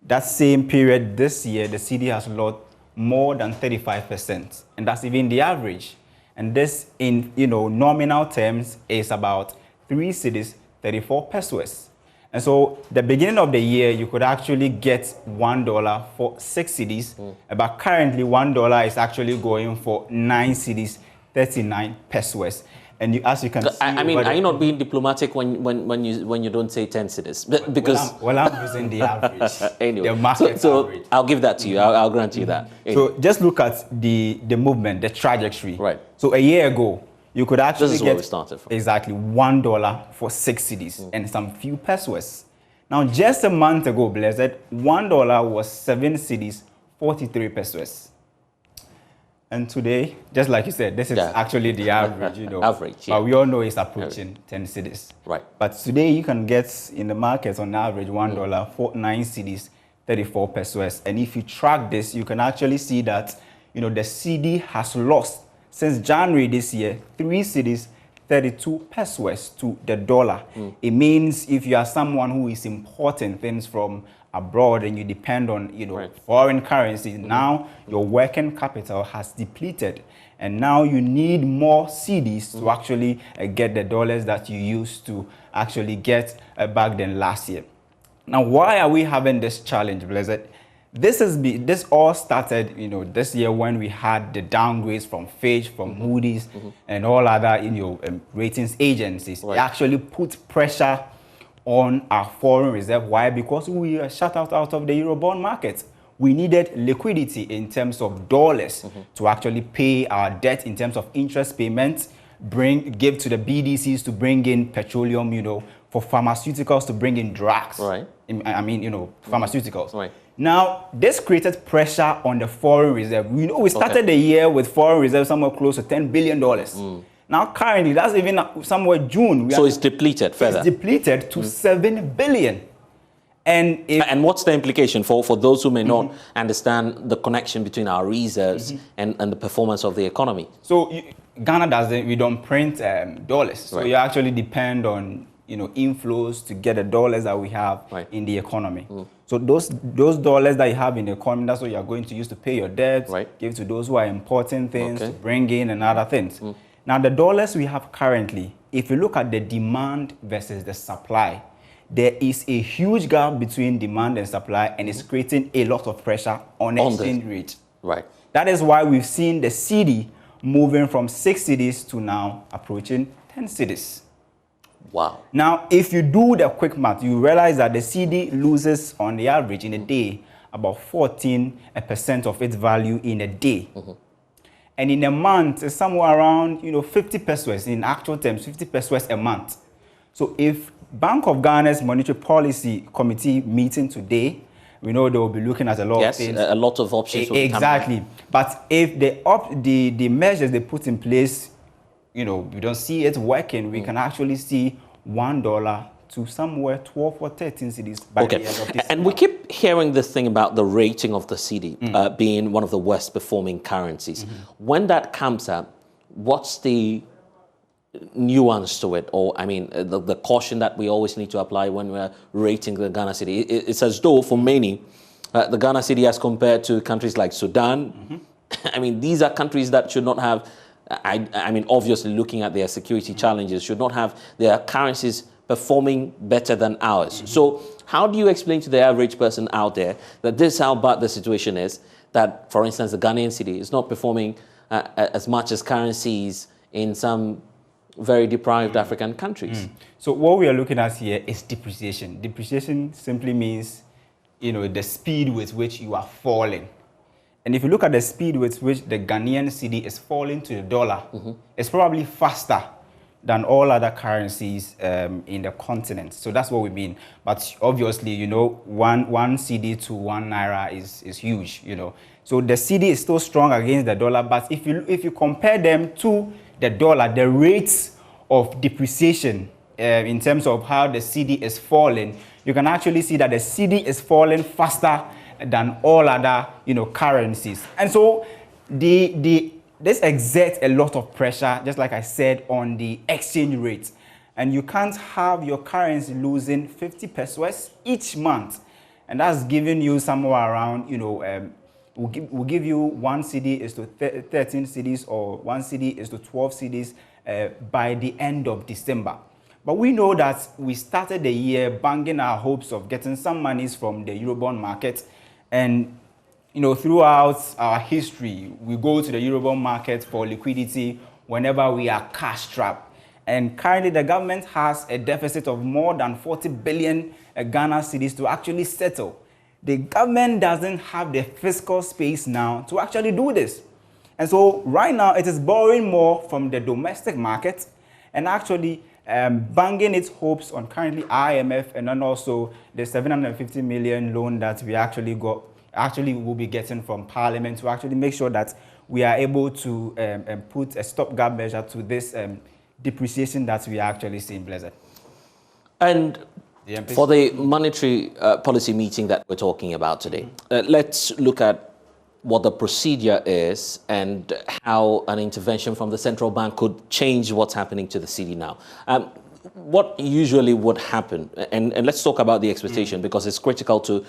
That same period this year, the cedi has lost more than 35%, and that's even the average. And this, in nominal terms, is about 3 cedis, 34 pesos. And so, the beginning of the year, you could actually get $1 for 6 cedis, but currently $1 is actually going for 9 cedis, 39 pesos. And as you can see, I mean, are you not being diplomatic when you don't say 10 cedis? Because I'm using the average. Anyway, the market average. I'll give that to you. I'll grant you that. So just look at the movement, the trajectory. Right. So a year ago, you could actually this is get where we started from. Exactly $1 for 6 cedis and some few pesos. Now, just a month ago, Blessed, $1 was 7 cedis, 43 pesos. And today, just like you said, this is actually the average, Average, yeah. But we all know it's approaching 10 cedis. Right. But today, you can get in the market on average $1 for 9 cedis, 34 pesos. And if you track this, you can actually see that, the cedi has lost since January this year 3 cedis, 32 pesos to the dollar. It means if you are someone who is importing things from abroad and you depend on foreign currency, now your working capital has depleted, and now you need more cedis to actually get the dollars that you used to actually get back then last year. Now, why are we having this challenge, Blessed? This all started, this year when we had the downgrades from Fitch, from Moody's, and all other, ratings agencies. Right. It actually put pressure on our foreign reserve. Why? Because we are shut out of the Eurobond market. We needed liquidity in terms of dollars to actually pay our debt in terms of interest payments, give to the BDCs to bring in petroleum, for pharmaceuticals to bring in drugs. Right. Pharmaceuticals. Right. Now, this created pressure on the foreign reserve. We started the year with foreign reserve somewhere close to $10 billion. Now, currently, that's even somewhere June. So it's depleted further? It's depleted to $7 billion. And what's the implication for those who may not understand the connection between our reserves and the performance of the economy? So Ghana we don't print dollars. So you actually depend on inflows to get the dollars that we have in the economy. So those dollars that you have in the economy, that's what you're going to use to pay your debts, give to those who are importing things, to bring in and other things. Now, the dollars we have currently, if you look at the demand versus the supply, there is a huge gap between demand and supply, and it's creating a lot of pressure on exchange rate. Right. That is why we've seen the cedi moving from 6 cedis to now approaching 10 cedis. Wow. Now, if you do the quick math, you realize that the cedi loses on the average in a day about 14% of its value in a day. And in a month, it's somewhere around 50 pesos in actual terms, 50 pesos a month. So if Bank of Ghana's Monetary Policy Committee meeting today, we know they will be looking at a lot of things. A lot of options. Exactly. But if the measures they put in place, we don't see it working, we can actually see $1 to somewhere 12 or 13 cedis by the end of this And we keep hearing this thing about the rating of the cedi being one of the worst performing currencies. When that comes up, what's the nuance to it? Or, the caution that we always need to apply when we're rating the Ghana cedi? It's as though, for many, the Ghana cedi as compared to countries like Sudan, I mean, these are countries that should not have, I mean, obviously looking at their security challenges, should not have their currencies performing better than ours. So how do you explain to the average person out there that this is how bad the situation is, that, for instance, the Ghanaian cedi is not performing as much as currencies in some very deprived African countries? So what we are looking at here is depreciation. Depreciation simply means, the speed with which you are falling. And if you look at the speed with which the Ghanaian cedi is falling to the dollar, it's probably faster than all other currencies in the continent. So that's what we mean. But obviously, one cedi to 1 naira is huge, So the cedi is still strong against the dollar, but if you compare them to the dollar, the rates of depreciation in terms of how the cedi is falling, you can actually see that the cedi is falling faster than all other, currencies. And so this exerts a lot of pressure, just like I said, on the exchange rate. And you can't have your currency losing 50 pesos each month. And that's giving you somewhere around, we'll give you 1 cedi is to 13 cedis or 1 cedi is to 12 cedis by the end of December. But we know that we started the year banging our hopes of getting some monies from the Eurobond market. And, throughout our history, we go to the Eurobond market for liquidity whenever we are cash strapped. And currently, the government has a deficit of more than 40 billion Ghana cedis to actually settle. The government doesn't have the fiscal space now to actually do this. And so right now, it is borrowing more from the domestic market and actually banging its hopes on currently IMF and then also the 750 million loan that we actually will be getting from Parliament to actually make sure that we are able to put a stopgap measure to this depreciation that we are actually seeing, Blessed. And for the monetary policy meeting that we're talking about today, let's look at what the procedure is and how an intervention from the central bank could change what's happening to the cedi now. What usually would happen, and let's talk about the expectation because it's critical to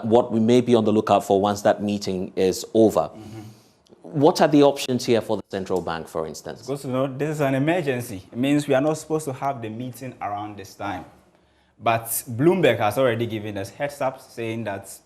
what we may be on the lookout for once that meeting is over. What are the options here for the central bank, for instance? Because this is an emergency. It means we are not supposed to have the meeting around this time. But Bloomberg has already given us heads up saying that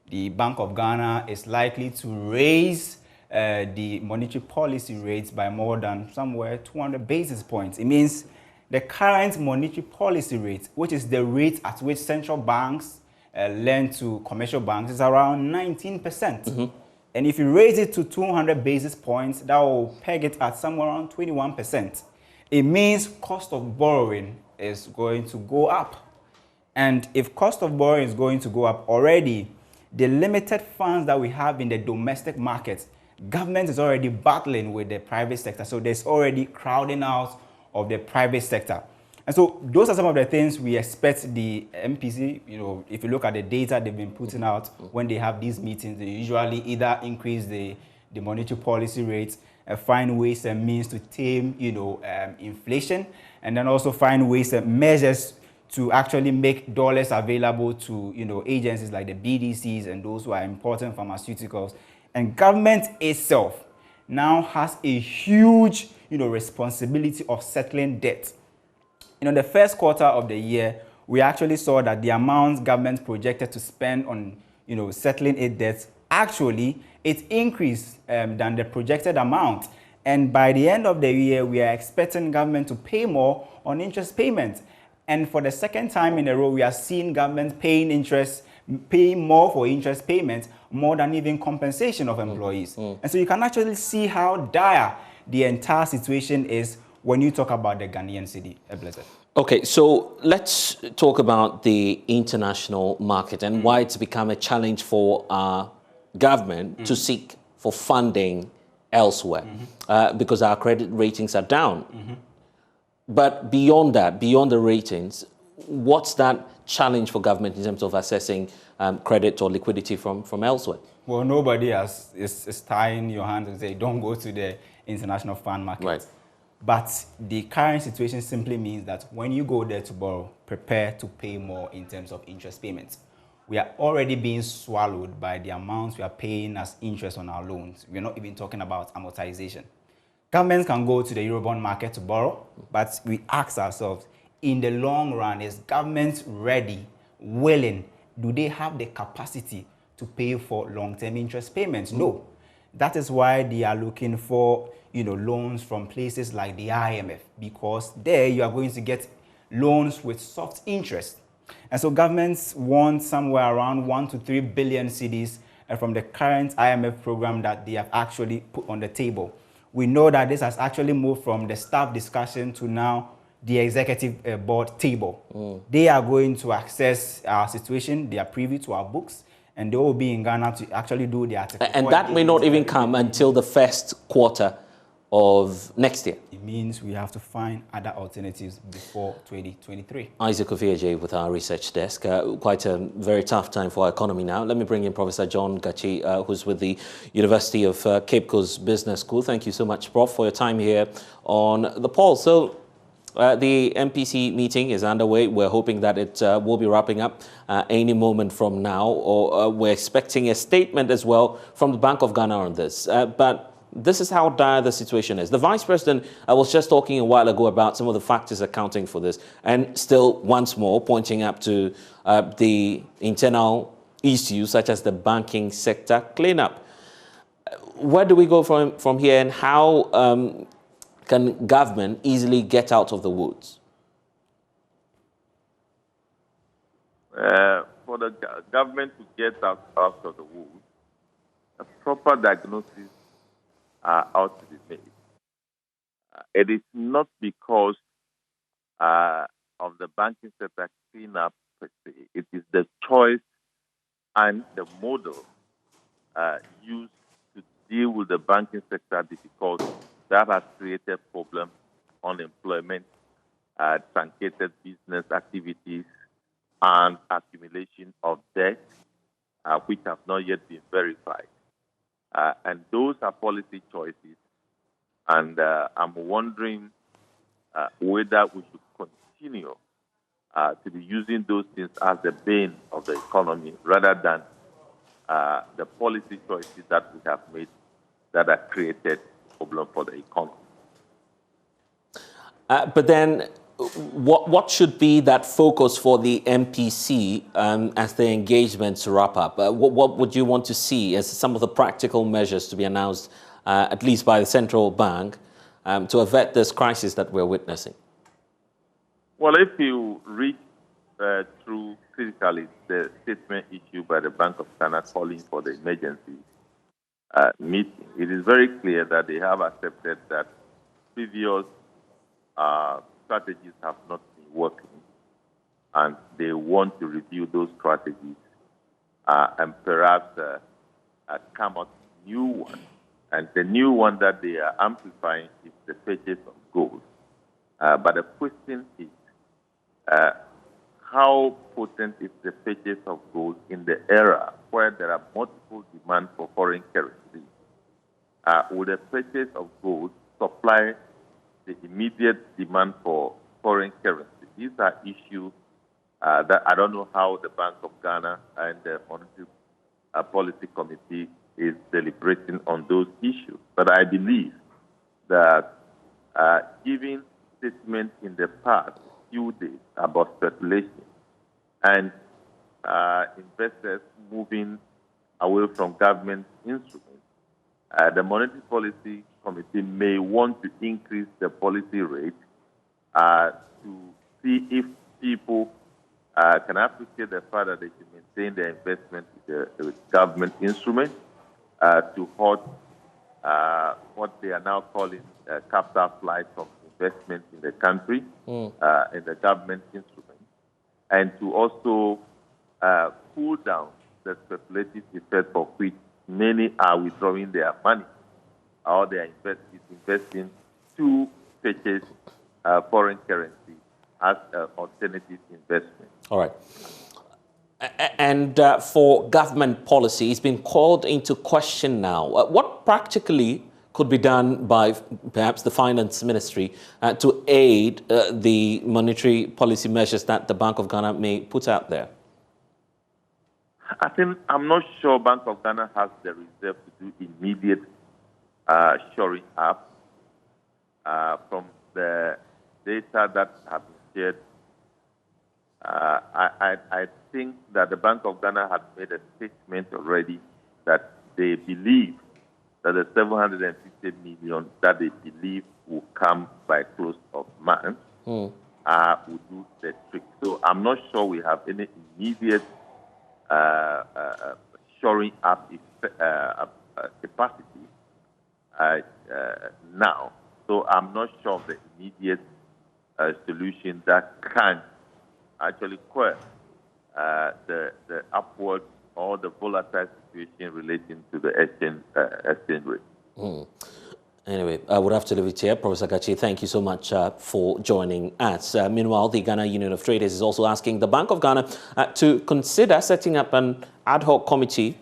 the Bank of Ghana is likely to raise the monetary policy rates by more than somewhere 200 basis points. It means the current monetary policy rate, which is the rate at which central banks lend to commercial banks, is around 19%. And if you raise it to 200 basis points, that will peg it at somewhere around 21%. It means cost of borrowing is going to go up. And if cost of borrowing is going to go up already, the limited funds that we have in the domestic market, government is already battling with the private sector. So there's already crowding out of the private sector. And so those are some of the things we expect the MPC, if you look at the data they've been putting out when they have these meetings, they usually either increase the monetary policy rates, find ways and means to tame, inflation, and then also find ways and measures to actually make dollars available to, agencies like the BDCs and those who are importing pharmaceuticals. And government itself now has a huge, responsibility of settling debt. In the first quarter of the year, we actually saw that the amount government projected to spend on, settling its debts, actually, it increased than the projected amount. And by the end of the year, we are expecting government to pay more on interest payments. And for the second time in a row, we are seeing government paying more for interest payments, more than even compensation of employees. And so you can actually see how dire the entire situation is when you talk about the Ghanaian cedi. Okay, so let's talk about the international market and why it's become a challenge for our government to seek for funding elsewhere because our credit ratings are down. But beyond that, beyond the ratings, what's that challenge for government in terms of assessing credit or liquidity from elsewhere? Well, nobody is tying your hands and say, don't go to the international fund market. Right. But the current situation simply means that when you go there to borrow, prepare to pay more in terms of interest payments. we are already being swallowed by the amounts we are paying as interest on our loans. We're not even talking about amortization. Governments can go to the Eurobond market to borrow, but we ask ourselves, in the long run, is government ready, willing? Do they have the capacity to pay for long-term interest payments? No. That is why they are looking for, loans from places like the IMF, because there you are going to get loans with soft interest. And so governments want somewhere around 1 to 3 billion cedis from the current IMF program that they have actually put on the table. We know that this has actually moved from the staff discussion to now the executive board table. They are going to assess our situation. They are privy to our books, and they will be in Ghana to actually do the article. And that may not even come until the first quarter of next year. It means we have to find other alternatives before 2023. Isaac Ofieje with our research desk. Quite a very tough time for our economy now. Let me bring in Professor John Gachi, who's with the University of Cape Coast Business School. Thank you so much, Prof, for your time here on The Pulse. So, the MPC meeting is underway. We're hoping that it will be wrapping up any moment from now, or we're expecting a statement as well from the Bank of Ghana on this. But this is how dire the situation is. The Vice President was just talking a while ago about some of the factors accounting for this, and still once more pointing up to the internal issues such as the banking sector cleanup. Where do we go from here, and how can government easily get out of the woods? For the government to get out of the woods, a proper diagnosis out to be made. It is not because of the banking sector cleanup per se. It is the choice and the model used to deal with the banking sector difficulties that has created problems, unemployment, truncated business activities, and accumulation of debt, which have not yet been verified. And those are policy choices. And I'm wondering whether we should continue to be using those things as the bane of the economy rather than the policy choices that we have made that have created problem for the economy. But then what should be that focus for the MPC as the engagements wrap up? What would you want to see as some of the practical measures to be announced, at least by the central bank, to avert this crisis that we're witnessing? Well, if you read through critically the statement issued by the Bank of Ghana calling for the emergency meeting, it is very clear that they have accepted that previous strategies have not been working, and they want to review those strategies and perhaps come up with new one. And the new one that they are amplifying is the purchase of gold. But the question is, how potent is the purchase of gold in the era where there are multiple demands for foreign currency? Will the purchase of gold supply the immediate demand for foreign currency? These are issues that I don't know how the Bank of Ghana and the Monetary Policy Committee is deliberating on those issues. But I believe that giving statements in the past few days about speculation and investors moving away from government instruments, the Monetary Policy Committee may want to increase the policy rate to see if people can appreciate the fact that they should maintain their investment with government instruments to halt what they are now calling capital flight of investment in the country, in the government instruments, and to also cool down the speculative effect of which many are withdrawing their money or they are investing to purchase foreign currency as alternative investment. All right. And for government policy, it's been called into question now. What practically could be done by perhaps the Finance Ministry to aid the monetary policy measures that the Bank of Ghana may put out there? I'm not sure Bank of Ghana has the reserve to do immediate shoring up. From the data that have been shared, I think that the Bank of Ghana had made a statement already that they believe that the 750 million that they believe will come by close of month will do the trick. So I'm not sure we have any immediate shoring up capacity now. So I'm not sure of the immediate solution that can actually quell the upward or the volatile situation relating to the exchange rate. Anyway, I would have to leave it here. Professor Kachi, thank you so much for joining us. Meanwhile, the Ghana Union of Traders is also asking the Bank of Ghana to consider setting up an ad hoc committee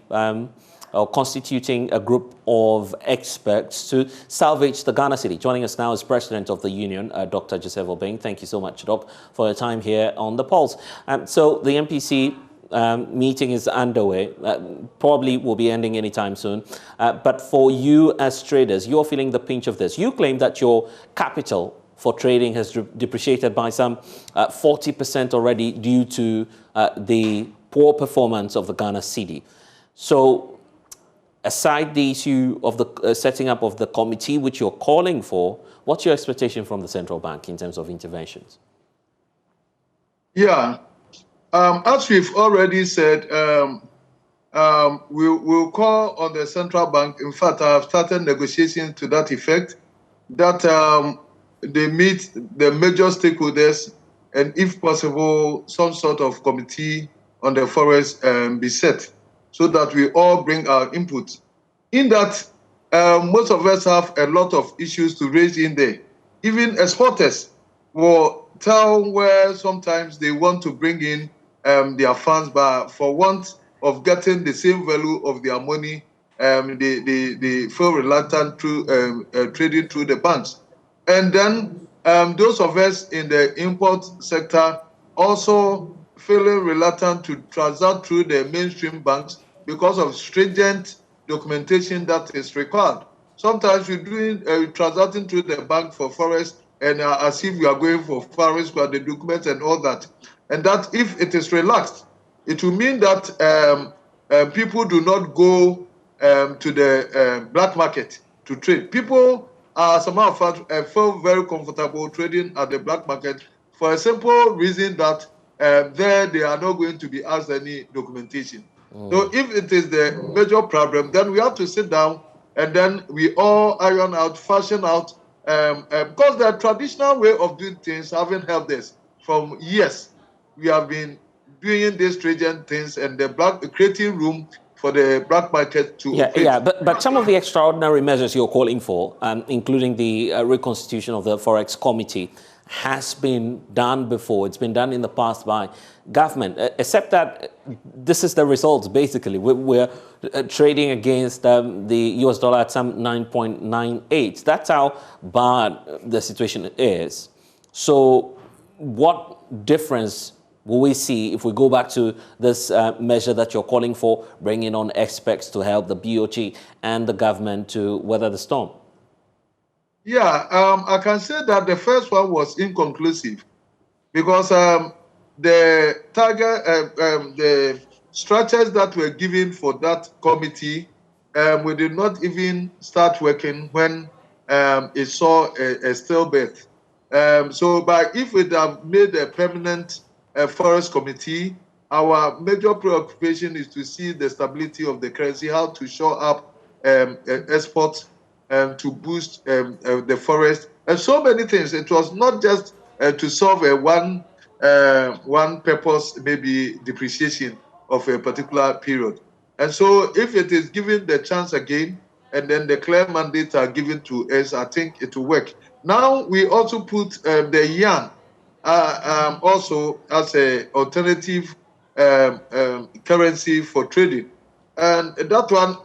or constituting a group of experts to salvage the Ghana city. Joining us now is President of the Union, Dr. Joseph Obeng. Thank you so much, Doc, for your time here on The Pulse. So the MPC meeting is underway, probably will be ending anytime soon. But for you as traders, you're feeling the pinch of this. You claim that your capital for trading has depreciated by some 40% already due to the poor performance of the Ghana cedi. So aside the issue of the setting up of the committee, which you're calling for, what's your expectation from the central bank in terms of interventions? Yeah, as we've already said, we'll call on the central bank. In fact, I have started negotiations to that effect, that they meet the major stakeholders and, if possible, some sort of committee on the forest be set, so that we all bring our input. In that, most of us have a lot of issues to raise in there. Even exporters will tell where sometimes they want to bring in their funds, but for want of getting the same value of their money, they feel reluctant to trading through the banks. And then those of us in the import sector also feeling reluctant to transact through the mainstream banks because of stringent documentation that is required. Sometimes we're doing transacting through the bank for forest, and as if we are going for forest, but the documents and all that. And that if it is relaxed, it will mean that people do not go to the black market to trade. People, as a matter of fact, feel very comfortable trading at the black market for a simple reason that there they are not going to be asked any documentation. So if it is the major problem, then we have to sit down and then we all iron out, fashion out, because the traditional way of doing things haven't helped us from years. We have been doing these stringent things and creating room for the black market to operate. Yeah, but some of the extraordinary measures you're calling for, including the reconstitution of the Forex Committee, has been done before. It's been done in the past by government, except that this is the results, basically. We're trading against the US dollar at some 9.98. That's how bad the situation is. So what difference will we see if we go back to this measure that you're calling for, bringing on experts to help the BOG and the government to weather the storm? Yeah, I can say that the first one was inconclusive because the target, the structures that were given for that committee, we did not even start working when it saw a stillbirth. But if we have made a permanent forest committee, our major preoccupation is to see the stability of the currency, how to shore up exports, to boost the forest, and so many things. It was not just to solve a one purpose, maybe depreciation of a particular period. And so if it is given the chance again, and then the clear mandates are given to us, I think it will work. Now we also put the yuan also as an alternative currency for trading. And that one,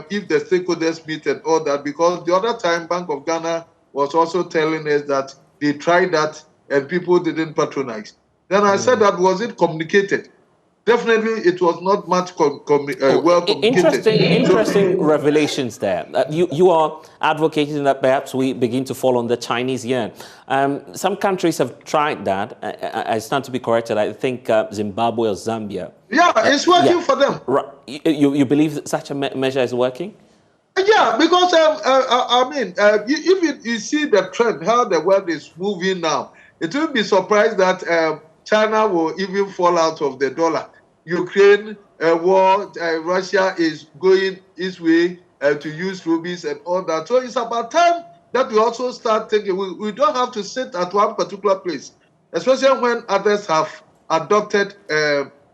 if the stakeholders meet and all that, because the other time Bank of Ghana was also telling us that they tried that and people didn't patronize. Then I said that, was it communicated? definitely it was not much well communicated. Interesting revelations there. You are advocating that perhaps we begin to fall on the Chinese yuan. Some countries have tried that. I stand to be corrected. I think Zimbabwe or Zambia. Yeah, it's working for them. You believe that such a measure is working? Yeah, because if you see the trend, how the world is moving now, it will be surprised that China will even fall out of the dollar. Ukraine war, Russia is going its way to use rupees and all that. So it's about time that we also start thinking. We don't have to sit at one particular place, especially when others have adopted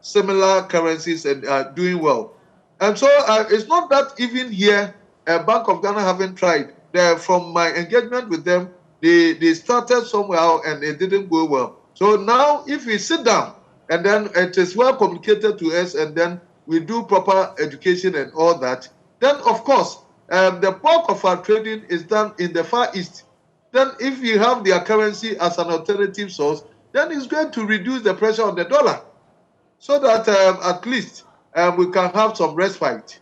similar currencies and are doing well. And so it's not that even here, Bank of Ghana haven't tried. From my engagement with them, they started somewhere and it didn't go well. So now if we sit down and then it is well communicated to us and then we do proper education and all that, then of course, the bulk of our trading is done in the Far East. Then if we have their currency as an alternative source, then it's going to reduce the pressure on the dollar so that at least we can have some respite.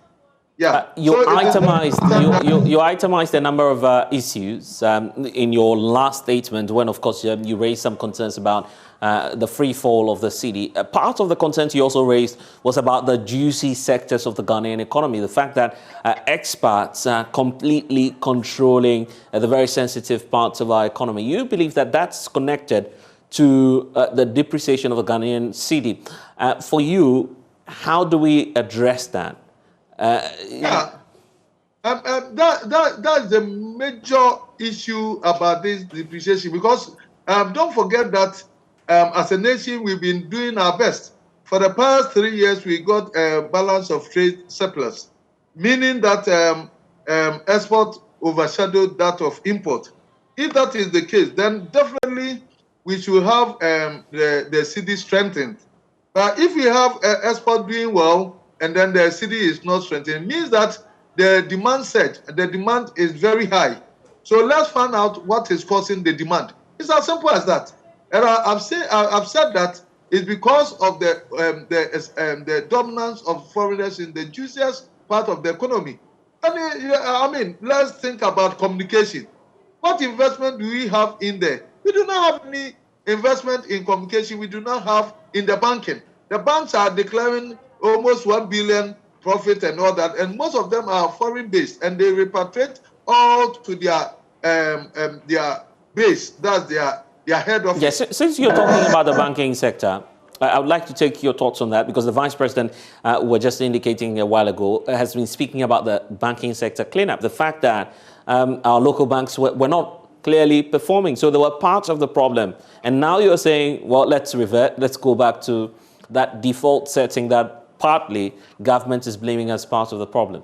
Yeah. You itemized a number of issues in your last statement when, of course, you raised some concerns about the free fall of the cedi. Part of the concerns you also raised was about the juicy sectors of the Ghanaian economy, the fact that expats are completely controlling the very sensitive parts of our economy. You believe that that's connected to the depreciation of the Ghanaian cedi. For you, how do we address that? That's the major issue about this depreciation, because don't forget that as a nation we've been doing our best. For the past 3 years we got a balance of trade surplus, meaning that export overshadowed that of import. If that is the case, then definitely we should have the cedi strengthened. But if we have export doing well and then the cedi is not strengthened, it means that the demand is very high. So let's find out what is causing the demand. It's as simple as that. And I've said that it's because of the dominance of foreigners in the juiciest part of the economy. I mean, let's think about communication. What investment do we have in there? We do not have any investment in communication. We do not have in the banking. The banks are declaring almost 1 billion profit and all that, and most of them are foreign based, and they repatriate all to their base. That's their head office. Yes, since you're talking about the banking sector, I would like to take your thoughts on that, because the Vice President, were just indicating a while ago, has been speaking about the banking sector cleanup. The fact that our local banks were not clearly performing. So they were part of the problem. And now you're saying, well, let's revert, let's go back to that default setting that partly government is blaming as part of the problem.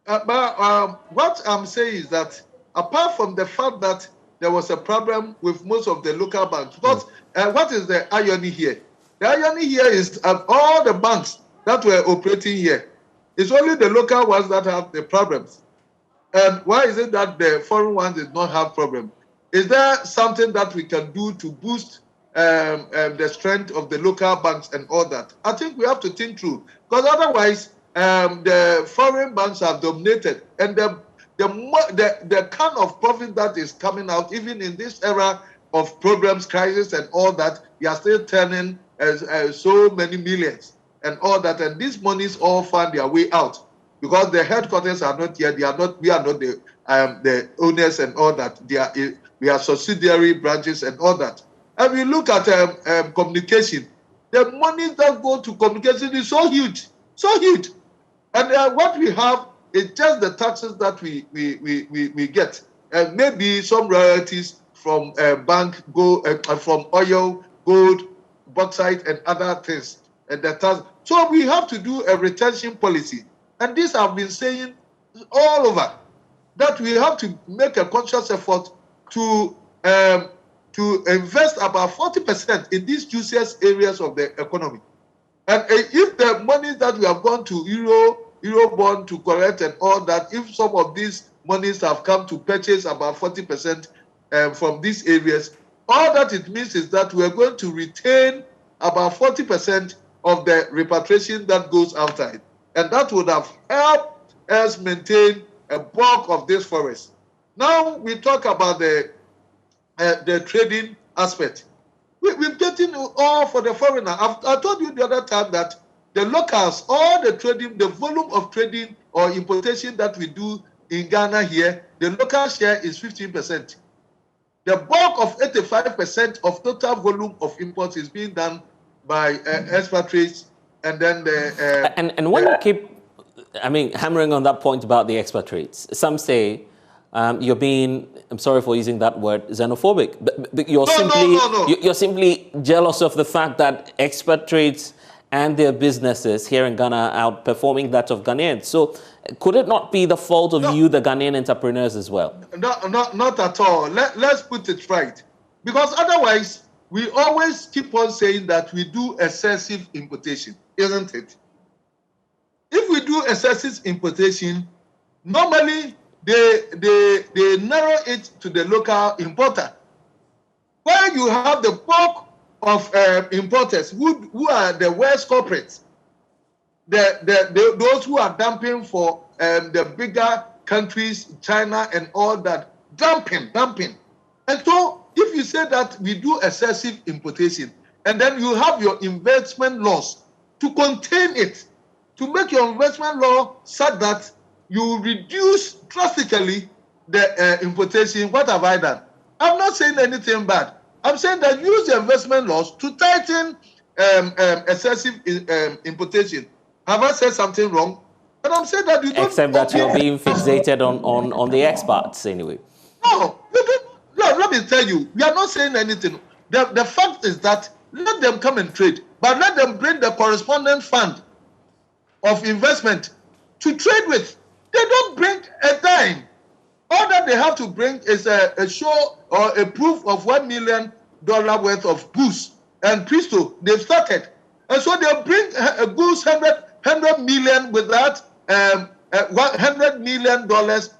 What I'm saying is that apart from the fact that there was a problem with most of the local banks, because what is the irony here? The irony here is all the banks that were operating here, it's only the local ones that have the problems. And why is it that the foreign ones did not have problems? Is there something that we can do to boost the strength of the local banks and all that? I think we have to think through, because otherwise the foreign banks have dominated, and the kind of profit that is coming out, even in this era of problems, crisis, and all that, you are still turning so many millions and all that, and these monies all find their way out because the headquarters are not here. We are not the owners and all that. We are subsidiary branches and all that. And we look at communication. The money that go to communication is so huge, and what we have is just the taxes that we get, and maybe some royalties from bank from oil, gold, bauxite, and other things. And so we have to do a retention policy, and this I've been saying all over, that we have to make a conscious effort to invest about 40% in these juiciest areas of the economy. And if the money that we have gone to Eurobond to correct and all that, if some of these monies have come to purchase about 40% from these areas, all that it means is that we are going to retain about 40% of the repatriation that goes outside. And that would have helped us maintain a bulk of this forest. Now we talk about the trading aspect. We're getting all for the foreigner. I told you the other time that the locals, all the trading, the volume of trading or importation that we do in Ghana here, the local share is 15%. The bulk of 85% of total volume of imports is being done by expatriates, and then the and when you keep, I mean, hammering on that point about the expatriates, some say you're being, I'm sorry for using that word, xenophobic. But you're simply jealous of the fact that expatriates and their businesses here in Ghana are outperforming that of Ghanaians. So could it not be the fault of you, the Ghanaian entrepreneurs, as well? Not at all. Let's put it right. Because otherwise, we always keep on saying that we do excessive importation, isn't it? If we do excessive importation, normally they narrow it to the local importer. Where you have the bulk of importers who are the worst corporates, those who are dumping for the bigger countries, China and all that, dumping. And so if you say that we do excessive importation, and then you have your investment laws to contain it, to make your investment law such that you reduce drastically the importation, what have I done? I'm not saying anything bad. I'm saying that use the investment laws to tighten excessive importation. Have I said something wrong? And I'm saying that you don't... Except that you're being fixated on the expats anyway. No, let me tell you, we are not saying anything. The fact is that let them come and trade, but let them bring the correspondent fund of investment to trade with. They don't bring a dime. All that they have to bring is a show or a proof of $1 million worth of goods. And presto, they've started. And so they'll bring a goods 100 million with that $100 million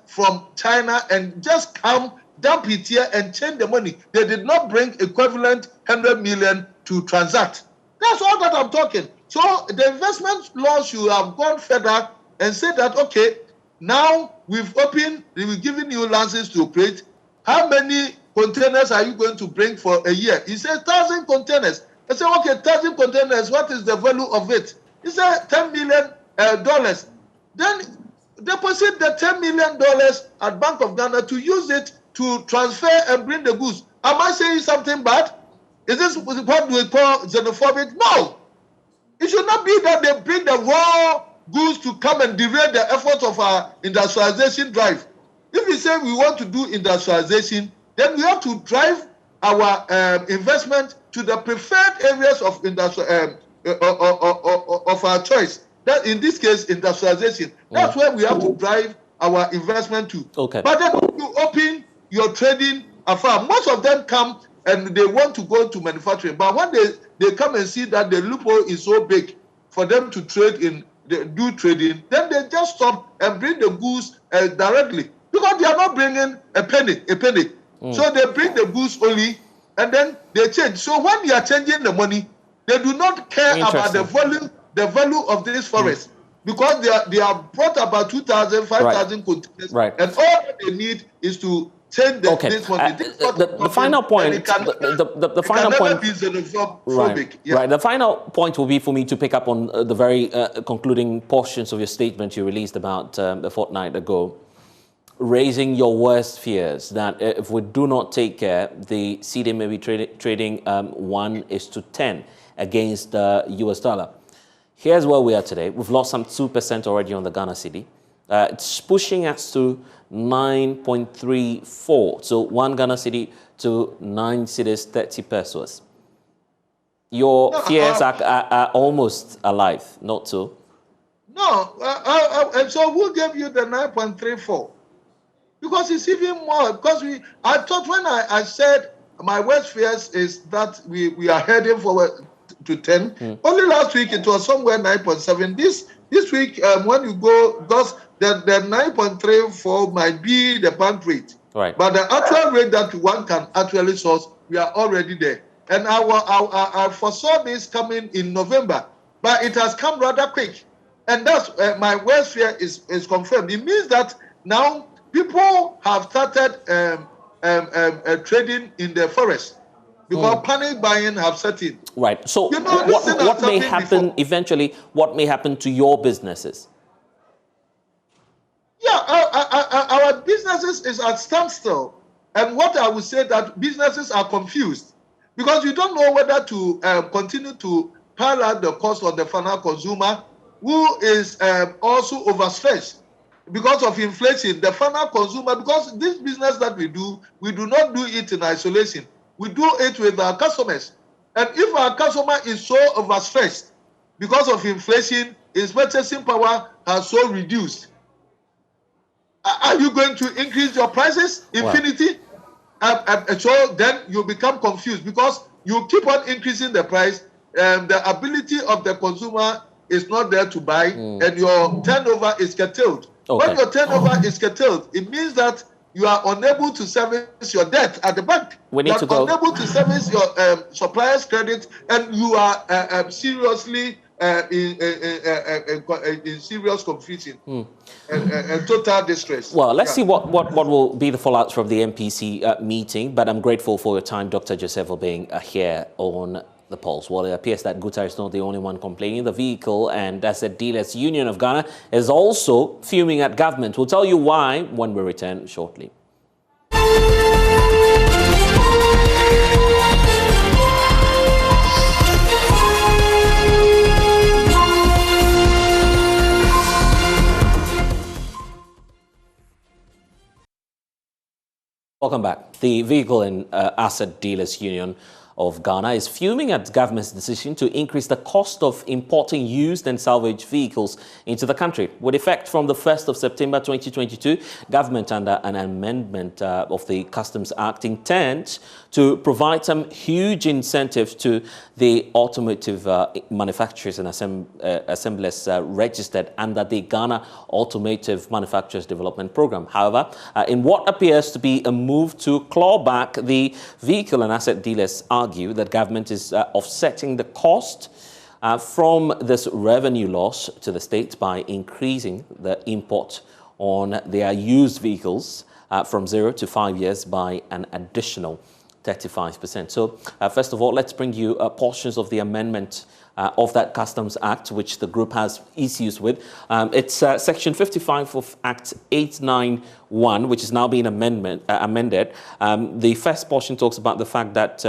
from China and just come, dump it here and change the money. They did not bring equivalent 100 million to transact. That's all that I'm talking. So the investment laws should have gone further and said that, okay, now we've given you license to operate. How many containers are you going to bring for a year? He said 1,000 containers. I said, okay, 1,000 containers, what is the value of it? He said $10 million. Then deposit the $10 million at Bank of Ghana to use it to transfer and bring the goods. Am I saying something bad? Is this what we call xenophobic? No. It should not be that they bring the raw goods to come and derail the efforts of our industrialization drive. If we say we want to do industrialization, then we have to drive our investment to the preferred areas of of our choice. That in this case, industrialization. That's where we have to drive our investment to. Okay. But then when you open your trading farm, most of them come and they want to go to manufacturing. But when they come and see that the loophole is so big for them to trade in, do trading, then they just stop and bring the goods directly, because they are not bringing a penny. So they bring the goods only, and then they change. So when they are changing the money, they do not care about the value of this forest, because they are brought about 2,000, 5,000 containers, and all that they need is to change this money. The final point. The final point. Right. The final point will be for me to pick up on the very concluding portions of your statement you released about a fortnight ago, raising your worst fears that if we do not take care, the cedi may be trading 1:10 against the US dollar. Here's where we are today. We've lost some 2% already on the Ghana cedi. It's pushing us to 9.34. So 1 Ghana cedi to 9 cedis 30 pesos. Your fears are almost alive, not so? No. And so who gave you the 9.34? Because it's even more. Because I thought when I said my worst fears is that we are heading forward to 10. Only last week it was somewhere 9.7. This week when you go, because the 9.34 might be the bank rate. Right. But the actual rate that one can actually source, we are already there. And I foresaw this coming in November, but it has come rather quick. And that's my worst fear is confirmed. It means that now people have started trading in the forest because panic buying have set in. Right. So you know, what may happen eventually? What may happen to your businesses? Yeah, our businesses is at standstill. And what I would say that businesses are confused because you don't know whether to continue to pile out the cost of the final consumer who is also overstretched because of inflation. The final consumer, because this business that we do not do it in isolation. We do it with our customers. And if our customer is so overstretched because of inflation, his purchasing power has so reduced. Are you going to increase your prices infinity? So then you become confused because you keep on increasing the price. The ability of the consumer is not there to buy, and your turnover is curtailed. Okay. When your turnover is curtailed, it means that you are unable to service your debt at the bank. We need you to are go. unable to service your supplier's credit, and you are seriously in serious confusion and total distress. Well, let's see what will be the fallout from the MPC meeting. But I'm grateful for your time, Dr. Joseph, for being here on The Pulse. Well, it appears that Guta is not the only one complaining. The Vehicle and Asset Dealers Union of Ghana is also fuming at government. We'll tell you why when we return shortly. Welcome back. The Vehicle and Asset Dealers Union of Ghana is fuming at government's decision to increase the cost of importing used and salvaged vehicles into the country. With effect from the 1st of September 2022, government, under an amendment of the Customs Act, intends to provide some huge incentives to the automotive manufacturers and assemblers registered under the Ghana Automotive Manufacturers Development Program. However, in what appears to be a move to claw back, the Vehicle and Asset Dealers argue that government is offsetting the cost from this revenue loss to the state by increasing the import on their used vehicles from 0 to 5 years by an additional 35%. So first of all, let's bring you portions of the amendment of that Customs Act, which the group has issues with. It's Section 55 of Act 891, which is now being amended. The first portion talks about the fact that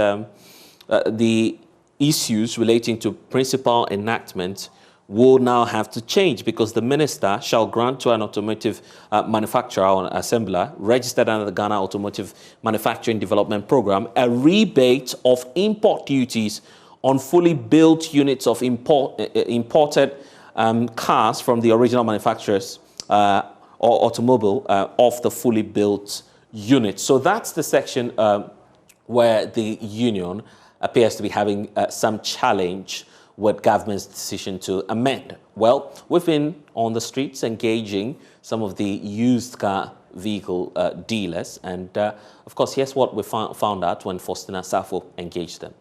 the issues relating to principal enactment will now have to change because the minister shall grant to an automotive manufacturer or an assembler registered under the Ghana Automotive Manufacturing Development Program a rebate of import duties on fully built units of imported cars from the original manufacturers or automobile of the fully built unit. So that's the section where the union appears to be having some challenge with government's decision to amend. Well, we've been on the streets engaging some of the used car vehicle dealers. And of course, here's what we found out when Faustina Safo engaged them.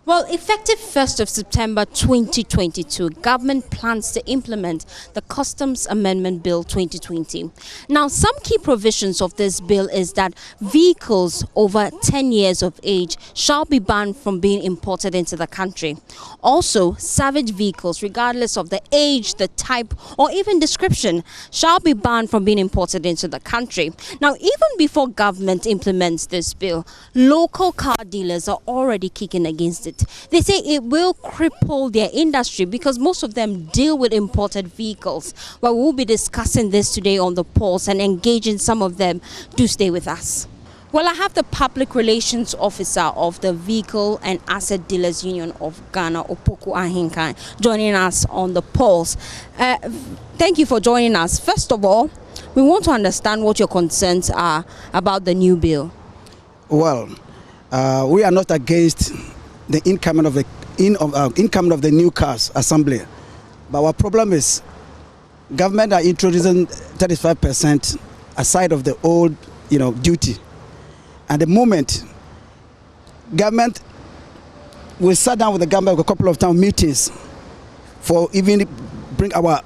Well, effective 1st of September 2022, government plans to implement the Customs Amendment Bill 2020. Now, some key provisions of this bill is that vehicles over 10 years of age shall be banned from being imported into the country. Also, salvage vehicles, regardless of the age, the type, or even description, shall be banned from being imported into the country. Now, even before government implements this bill, local car dealers are already kicking against it. They say it will cripple their industry because most of them deal with imported vehicles. Well, we'll be discussing this today on The Pulse and engaging some of them. Do stay with us. Well, I have the Public Relations Officer of the Vehicle and Asset Dealers Union of Ghana, Opoku Ahinkan, joining us on The Pulse. Thank you for joining us. First of all, we want to understand what your concerns are about the new bill. Well, we are not against the incoming of the new cars assembly, but our problem is government are introducing 35% aside of the old, duty. At the moment, government we sat down with the government a couple of times, meetings, for even bring our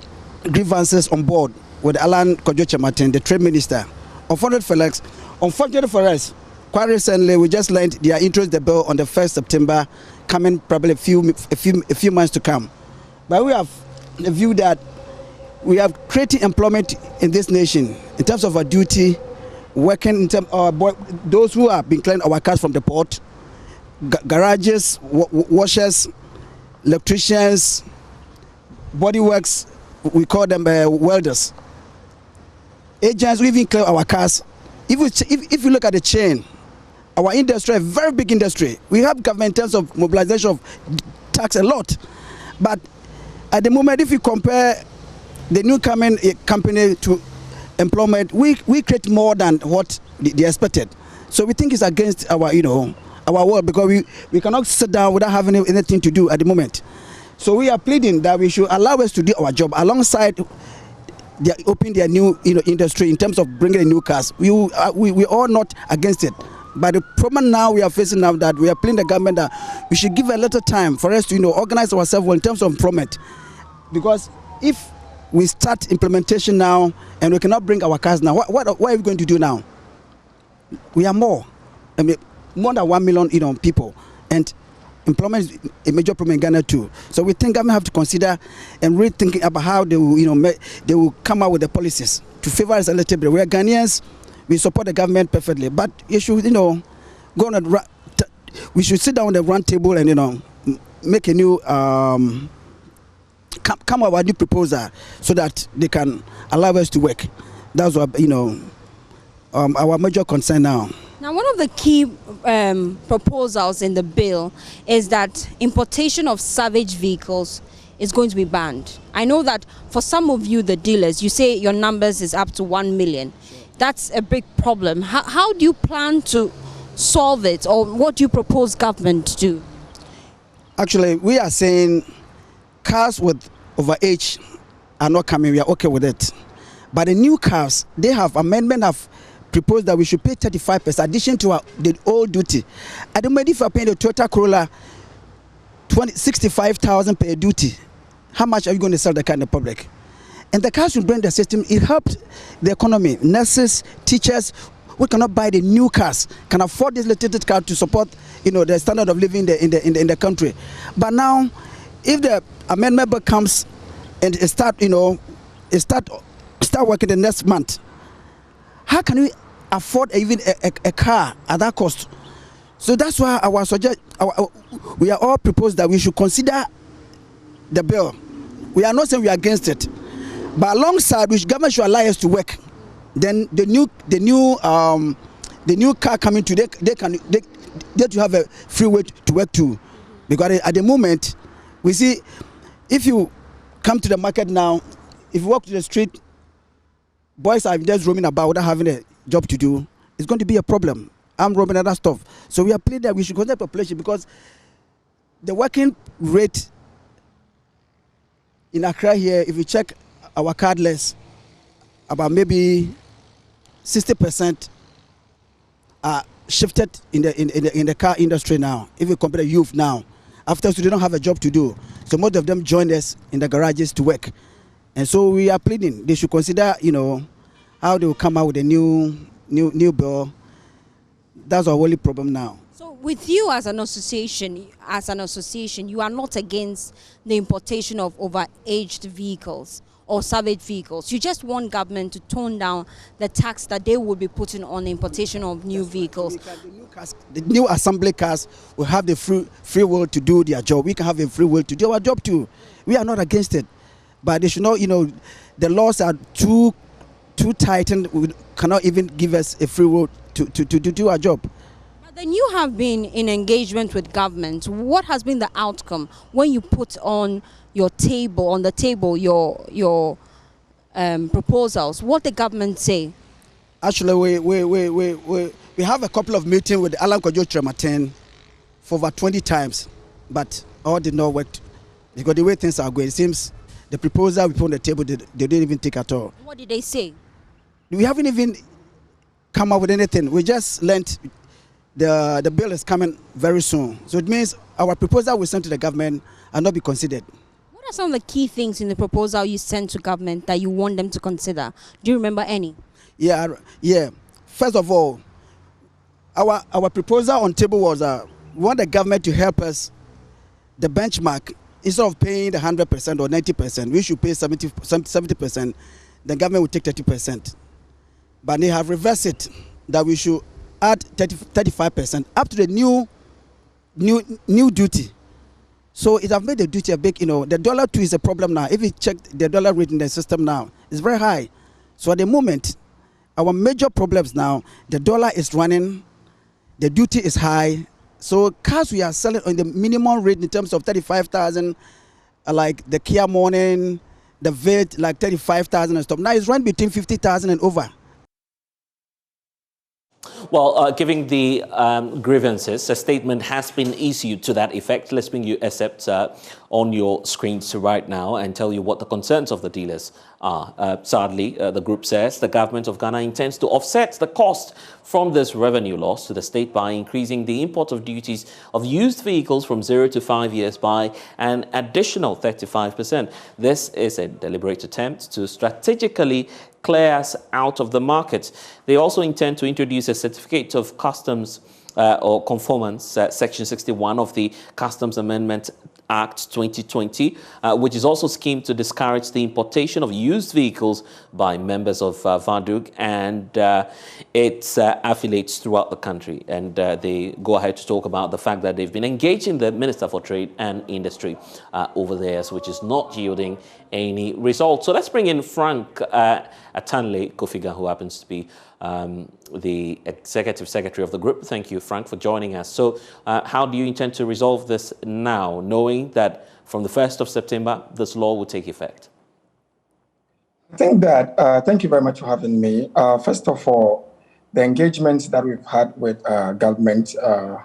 grievances on board with Alan Kojo-Kyerematen, the trade minister. Unfortunately for us, quite recently we just learned they are introducing the bill on the 1st September, coming probably a few months to come. But we have the view that we have created employment in this nation in terms of our duty, working in terms of those who have been cleaning our cars from the port, garages, washers, electricians, bodyworks, we call them welders. Agents who even clean our cars. If you look at the chain, our industry, a very big industry, we have government in terms of mobilization of tax a lot. But at the moment, if you compare the new company to employment, we create more than what they expected. So we think it's against our, our world, because we cannot sit down without having anything to do at the moment. So we are pleading that we should allow us to do our job alongside they open their new industry in terms of bringing in new cars. We are not against it. But the problem now we are facing now that we are pleading the government that we should give a little time for us to organize ourselves well in terms of employment. Because if we start implementation now and we cannot bring our cars now, what are we going to do now? We are more than 1 million people, and employment is a major problem in Ghana too. So we think government have to consider and rethinking about how they will, they will come out with the policies to favor us a little bit. We are Ghanaians, we support the government perfectly, but you should, go on we should sit down on the round table and make a new come up with a new proposal so that they can allow us to work. That's what our major concern now. Now, one of the key proposals in the bill is that importation of salvage vehicles is going to be banned. I know that for some of you, the dealers, you say your numbers is up to 1 million. That's a big problem. How do you plan to solve it, or what do you propose government to do? Actually, we are saying cars with overage are not coming. We are okay with it. But the new cars, they have amendment of proposed that we should pay 35% addition to the old duty. At the moment, if you are paying the Toyota Corolla 65,000 per duty, how much are you going to sell the car in the public? And the cars will bring the system. It helps the economy. Nurses, teachers, we cannot buy the new cars, can afford this limited car to support, the standard of living in the country. But now, if the amendment bill comes and it start working the next month, how can we afford even a car at that cost? So that's why we are all proposed that we should consider the bill. We are not saying we are against it, but alongside which government should allow us to work. Then the new car coming to they to have a free way to work too, because at the moment we see if you come to the market now, if you walk to the street, boys are just roaming about without having a job to do. It's going to be a problem. I'm roaming other stuff. So we are pleading that we should consider population, because the working rate in Accra here, if you check our card list, about maybe 60% are shifted in the car industry now. If you compare the youth now, after so they don't have a job to do, so most of them join us in the garages to work. And so we are pleading they should consider, how they will come out with a new bill. That's our only problem now. So with you as an association, you are not against the importation of overaged vehicles or salvage vehicles. You just want government to tone down the tax that they will be putting on the importation of new vehicles. The new assembly cars will have the free will to do their job. We can have a free will to do our job too. We are not against it. But they should know, the laws are too tightened. We cannot even give us a free will to do our job. But then you have been in engagement with government. What has been the outcome when you put on the table your proposals? What the government say? Actually, we have a couple of meetings with Alan Kojo-Kyerematen for over 20 times, but all did not work, because the way things are going, it seems the proposal we put on the table, they didn't even take at all. What did they say? We haven't even come up with anything. We just learned the bill is coming very soon. So it means our proposal we send to the government and not be considered. What are some of the key things in the proposal you sent to government that you want them to consider? Do you remember any? Yeah. First of all, our proposal on table was we want the government to help us. The benchmark, instead of paying the 100% or 90%, we should pay 70%. The government will take 30%. But they have reversed it that we should add 35% up to the new duty. So it have made the duty a big, the dollar too is a problem now. If you check the dollar rate in the system now, it's very high. So at the moment, our major problems now, the dollar is running, the duty is high. So cars we are selling on the minimum rate in terms of 35,000, like the Kia Morning, the VIT, like 35,000 and stuff. Now it's run between 50,000 and over. Well, given the grievances, a statement has been issued to that effect. Let's bring you excerpts on your screens right now and tell you what the concerns of the dealers are. Sadly, the group says the government of Ghana intends to offset the cost from this revenue loss to the state by increasing the import of duties of used vehicles from 0 to 5 years by an additional 35%. This is a deliberate attempt to strategically clear us out of the market. They also intend to introduce a certificate of customs or conformance, Section 61 of the Customs Amendment Act 2020, which is also schemed to discourage the importation of used vehicles by members of VADUG and its affiliates throughout the country. And they go ahead to talk about the fact that they've been engaging the Minister for Trade and Industry over there, which is not yielding any results. So let's bring in Frank Atanle Kofiga, who happens to be the Executive Secretary of the group. Thank you, Frank, for joining us. So how do you intend to resolve this now, knowing that from the 1st of September, this law will take effect? I think that, thank you very much for having me. First of all, the engagements that we've had with government, the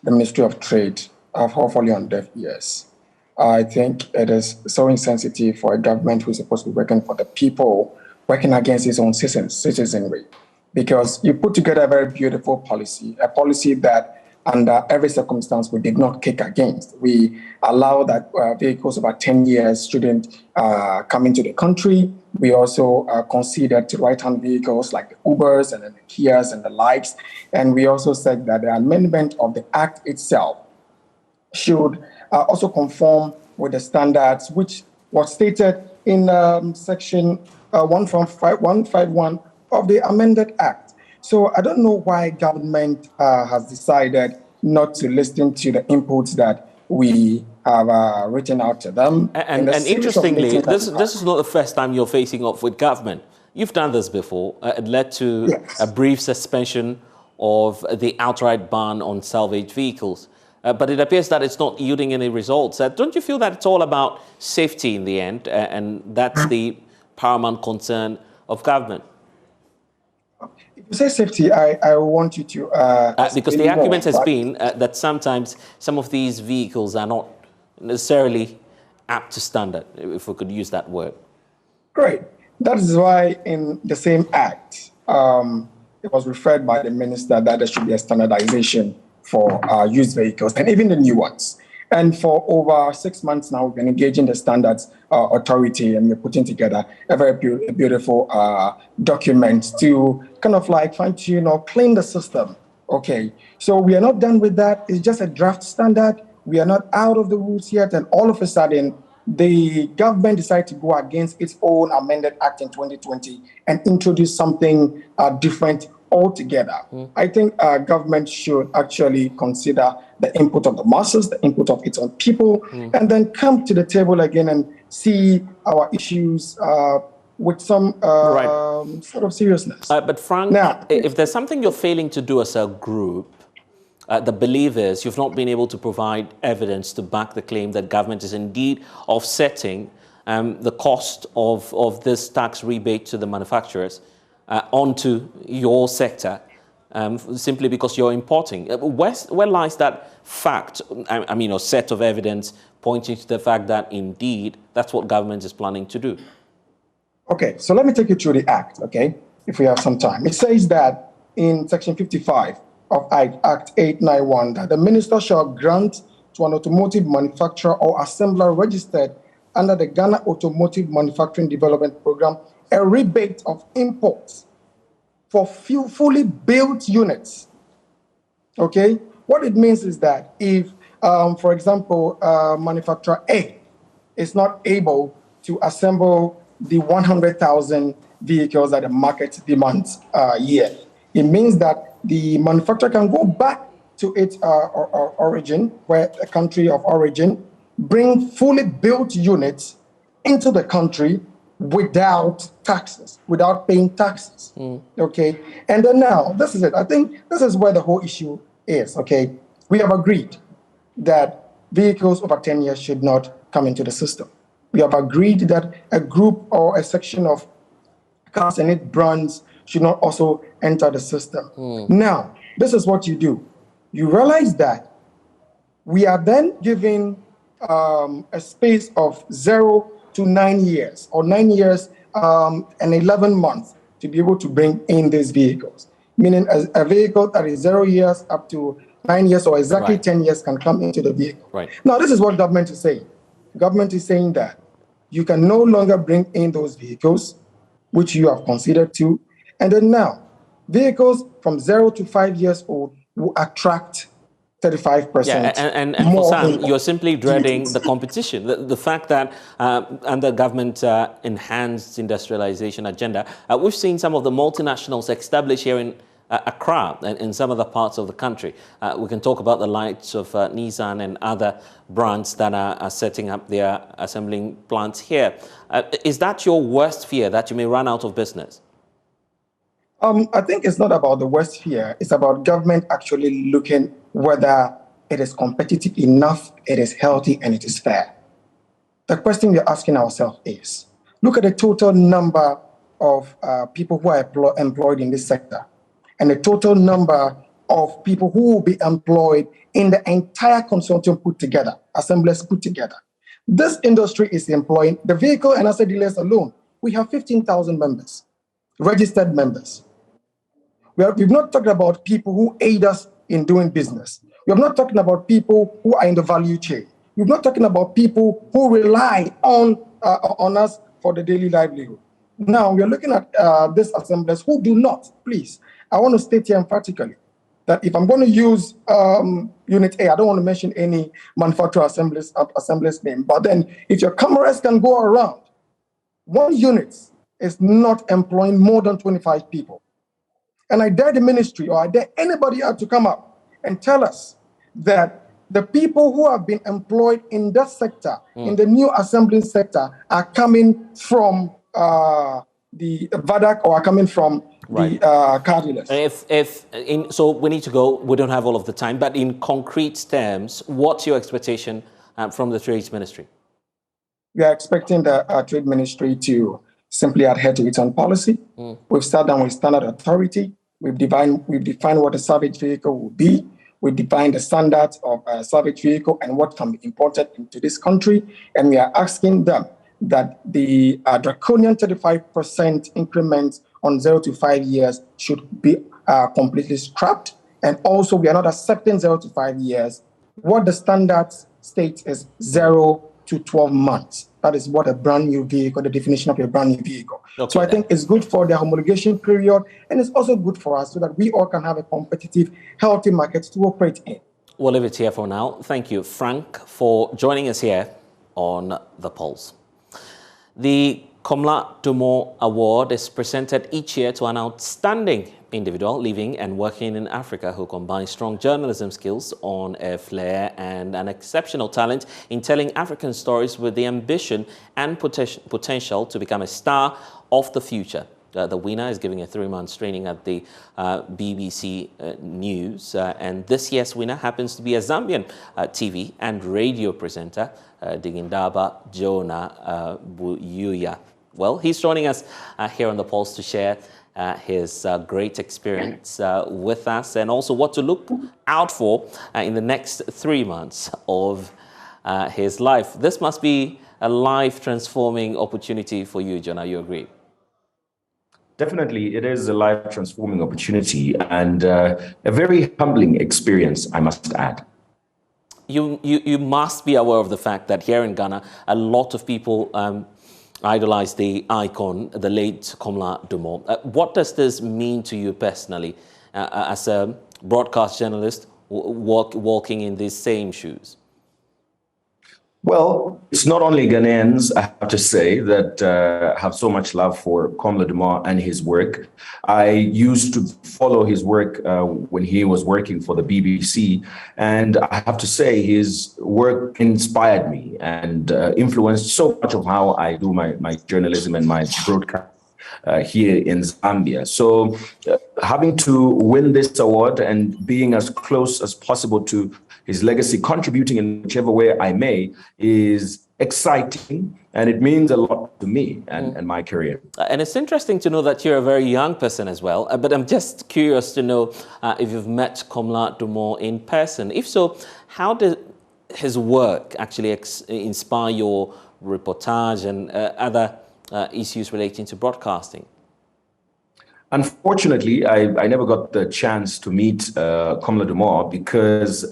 Ministry of Trade, are hopefully on deaf ears. I think it is so insensitive for a government who is supposed to be working for the people, working against its own citizenry. Because you put together a very beautiful policy, a policy that under every circumstance we did not kick against. We allow that vehicles about 10 years shouldn't come into the country. We also considered right-hand vehicles like the Ubers and the Kias and the likes. And we also said that the amendment of the Act itself should also conform with the standards which was stated in Section 151 of the amended Act. So I don't know why government has decided not to listen to the inputs that we have written out to them. And interestingly, this is not the first time you're facing off with government. You've done this before. It led to a brief suspension of the outright ban on salvage vehicles. But it appears that it's not yielding any results. Don't you feel that it's all about safety in the end, and that's the paramount concern of government? If you say safety, I want you to... because the argument has been that sometimes some of these vehicles are not necessarily up to standard, if we could use that word. Great. That is why in the same Act, it was referred by the minister that there should be a standardization for used vehicles and even the new ones. And for over 6 months now, we've been engaging the Standards Authority, and we're putting together a very beautiful document to kind of like fine-tune or clean the system. Okay, so we are not done with that. It's just a draft standard. We are not out of the woods yet, and all of a sudden, the government decided to go against its own amended Act in 2020 and introduce something different altogether. I think government should actually consider the input of the masses, the input of its own people, and then come to the table again and see our issues with some sort of seriousness. But Frank, now, if there's something you're failing to do as a group, the belief is you've not been able to provide evidence to back the claim that government is indeed offsetting the cost of this tax rebate to the manufacturers onto your sector, simply because you're importing. Where lies that fact, I mean, a set of evidence pointing to the fact that indeed that's what government is planning to do? Okay, so let me take you through the Act, okay, if we have some time. It says that in Section 55, of Act 891 that the minister shall grant to an automotive manufacturer or assembler registered under the Ghana Automotive Manufacturing Development Program a rebate of imports for fully built units. Okay? What it means is that if, for example, manufacturer A is not able to assemble the 100,000 vehicles that the market demands a year, it means that the manufacturer can go back to its origin, where a country of origin, bring fully built units into the country without taxes, without paying taxes. Okay, and then now this is it. I think this is where the whole issue is. Okay, we have agreed that vehicles over 10 years should not come into the system. We have agreed that a group or a section of cars and its brands should not also enter the system. Now, this is what you do. You realize that we are then giving a space of 0 to 9 years, or 9 years and 11 months to be able to bring in these vehicles. Meaning a vehicle that is 0 years up to 9 years or exactly 10 years can come into the vehicle. Now, this is what government is saying. Government is saying that you can no longer bring in those vehicles, which you have considered to. And then now, vehicles from 0 to 5 years old will attract 35%. Yeah, and for Sam, you're simply dreading the competition. The fact that under government enhanced industrialization agenda, we've seen some of the multinationals established here in Accra and in some other parts of the country. We can talk about the likes of Nissan and other brands that are setting up their assembling plants here. Is that your worst fear, that you may run out of business? I think it's not about the worst fear. It's about government actually looking whether it is competitive enough, it is healthy, and it is fair. The question we're asking ourselves is, look at the total number of people who are employed in this sector and the total number of people who will be employed in the entire consortium put together, assemblers put together. This industry is employing, the vehicle and asset dealers alone, we have 15,000 members, registered members. We've not talked about people who aid us in doing business. We're not talking about people who are in the value chain. We're not talking about people who rely on us for the daily livelihood. Now, we're looking at these assemblers who do not. Please, I want to state here emphatically that if I'm going to use Unit A, I don't want to mention any manufacturer assemblers name, but then if your cameras can go around, one unit is not employing more than 25 people. And I dare the ministry, or I dare anybody out to come up and tell us that the people who have been employed in that sector, in the new assembling sector, are coming from the VADAC or are coming from the car dealers. So we need to go, we don't have all of the time, but in concrete terms, what's your expectation from the Trades Ministry? We are expecting the Trade Ministry to simply adhere to its own policy. We've sat down with Standard Authority. We've defined what a salvage vehicle will be. We defined the standards of a salvage vehicle and what can be imported into this country. And we are asking them that the draconian 35% increments on 0 to 5 years should be completely scrapped. And also, we are not accepting 0 to 5 years. What the standards state is 0 to 12 months. That is what a brand new vehicle, the definition of a brand new vehicle. Okay, so I think it's good for the homologation period, and it's also good for us so that we all can have a competitive, healthy market to operate in. We'll leave it here for now. Thank you, Frank, for joining us here on The Pulse. The Komla Dumo Award is presented each year to an outstanding individual living and working in Africa who combines strong journalism skills, on air flair, and an exceptional talent in telling African stories with the ambition and potential to become a star of the future. The winner is giving a 3-month training at the BBC News, and this year's winner happens to be a Zambian TV and radio presenter, Digindaba Jonah Buyuya. Well, he's joining us here on The Pulse to share his great experience with us, and also what to look out for in the next 3 months of his life. This must be a life-transforming opportunity for you, Jonah. You agree? Definitely, it is a life-transforming opportunity and a very humbling experience, I must add. You must be aware of the fact that here in Ghana, a lot of people idolize the icon, the late Komla Dumo. What does this mean to you personally as a broadcast journalist walking in these same shoes? Well, it's not only Ghanaians, I have to say, that have so much love for Komla Dumo and his work. I used to follow his work when he was working for the BBC, and I have to say his work inspired me and influenced so much of how I do my journalism and my broadcast here in Zambia. So having to win this award and being as close as possible to his legacy, contributing in whichever way I may, is exciting, and it means a lot to me and my career. And it's interesting to know that you're a very young person as well, but I'm just curious to know if you've met Komla Dumo in person. If so, how did his work actually inspire your reportage and other issues relating to broadcasting? Unfortunately, I never got the chance to meet Komla Dumo because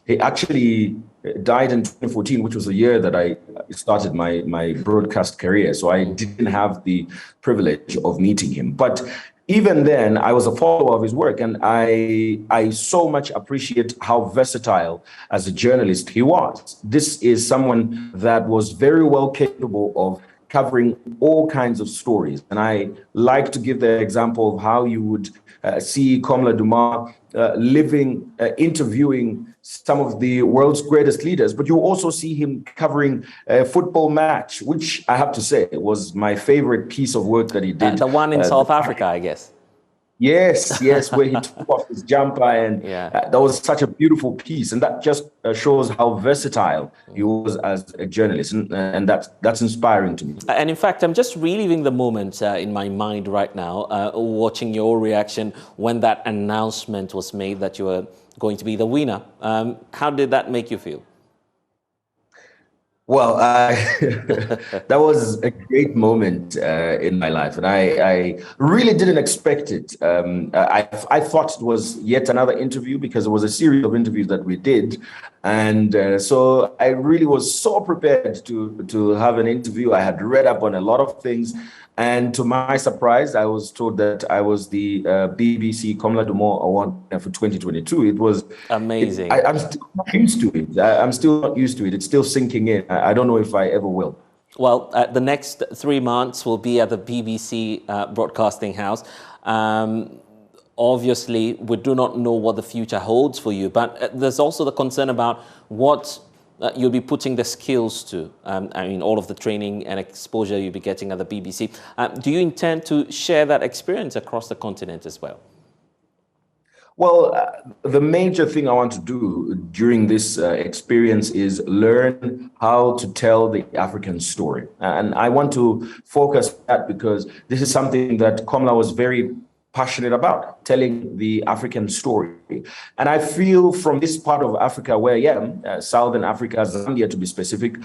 he actually died in 2014, which was the year that I started my broadcast career. So I didn't have the privilege of meeting him. But even then, I was a follower of his work, and I so much appreciate how versatile as a journalist he was. This is someone that was very well capable of covering all kinds of stories. And I like to give the example of how you would see Komla Dumo interviewing some of the world's greatest leaders, but you also see him covering a football match, which I have to say was my favorite piece of work that he did. The one in South Africa, I guess. Yes, where he took off his jumper, and that was such a beautiful piece, and that just shows how versatile he was as a journalist, and that's inspiring to me. And in fact, I'm just reliving the moment in my mind right now, watching your reaction when that announcement was made that you were going to be the winner. How did that make you feel? Well, that was a great moment in my life, and I really didn't expect it. I thought it was yet another interview because it was a series of interviews that we did, and so I really was so prepared to have an interview. I had read up on a lot of things, and to my surprise, I was told that I was the BBC Komla Dumo Award for 2022. It was amazing. I'm still not used to it. I'm still not used to it. It's still sinking in. I don't know if I ever will. Well, the next 3 months will be at the BBC Broadcasting House. Obviously, we do not know what the future holds for you, but there's also the concern about what you'll be putting the skills to. I mean, all of the training and exposure you'll be getting at the BBC. Do you intend to share that experience across the continent as well? Well, the major thing I want to do during this experience is learn how to tell the African story. And I want to focus on that because this is something that Komla was very passionate about, telling the African story. And I feel from this part of Africa where I am, Southern Africa, Zambia to be specific,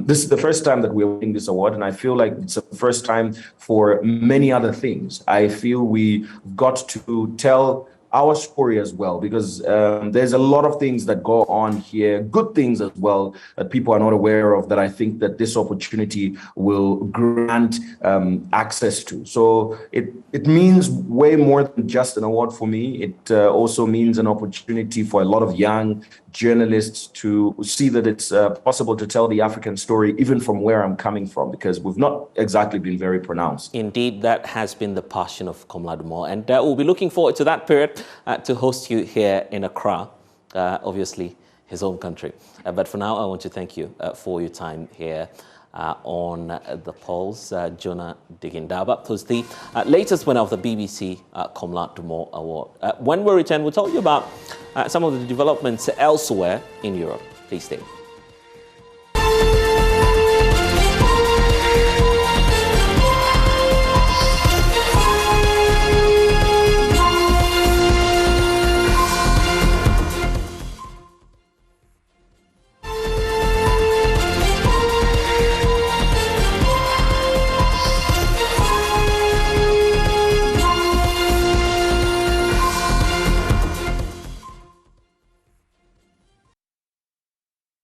this is the first time that we're winning this award, and I feel like it's the first time for many other things. I feel we got to tell our story as well, because there's a lot of things that go on here, good things as well, that people are not aware of, that I think that this opportunity will grant access to. So it means way more than just an award for me. It also means an opportunity for a lot of young journalists to see that it's possible to tell the African story, even from where I'm coming from, because we've not exactly been very pronounced. Indeed, that has been the passion of Komla Dumo, and we'll be looking forward to that period to host you here in Accra, obviously his home country. But for now, I want to thank you for your time here on The Pulse. Jonah Digindaba, who's the latest winner of the BBC Komla Dumo Award. When we return, we'll tell you about some of the developments elsewhere in Europe. Please stay.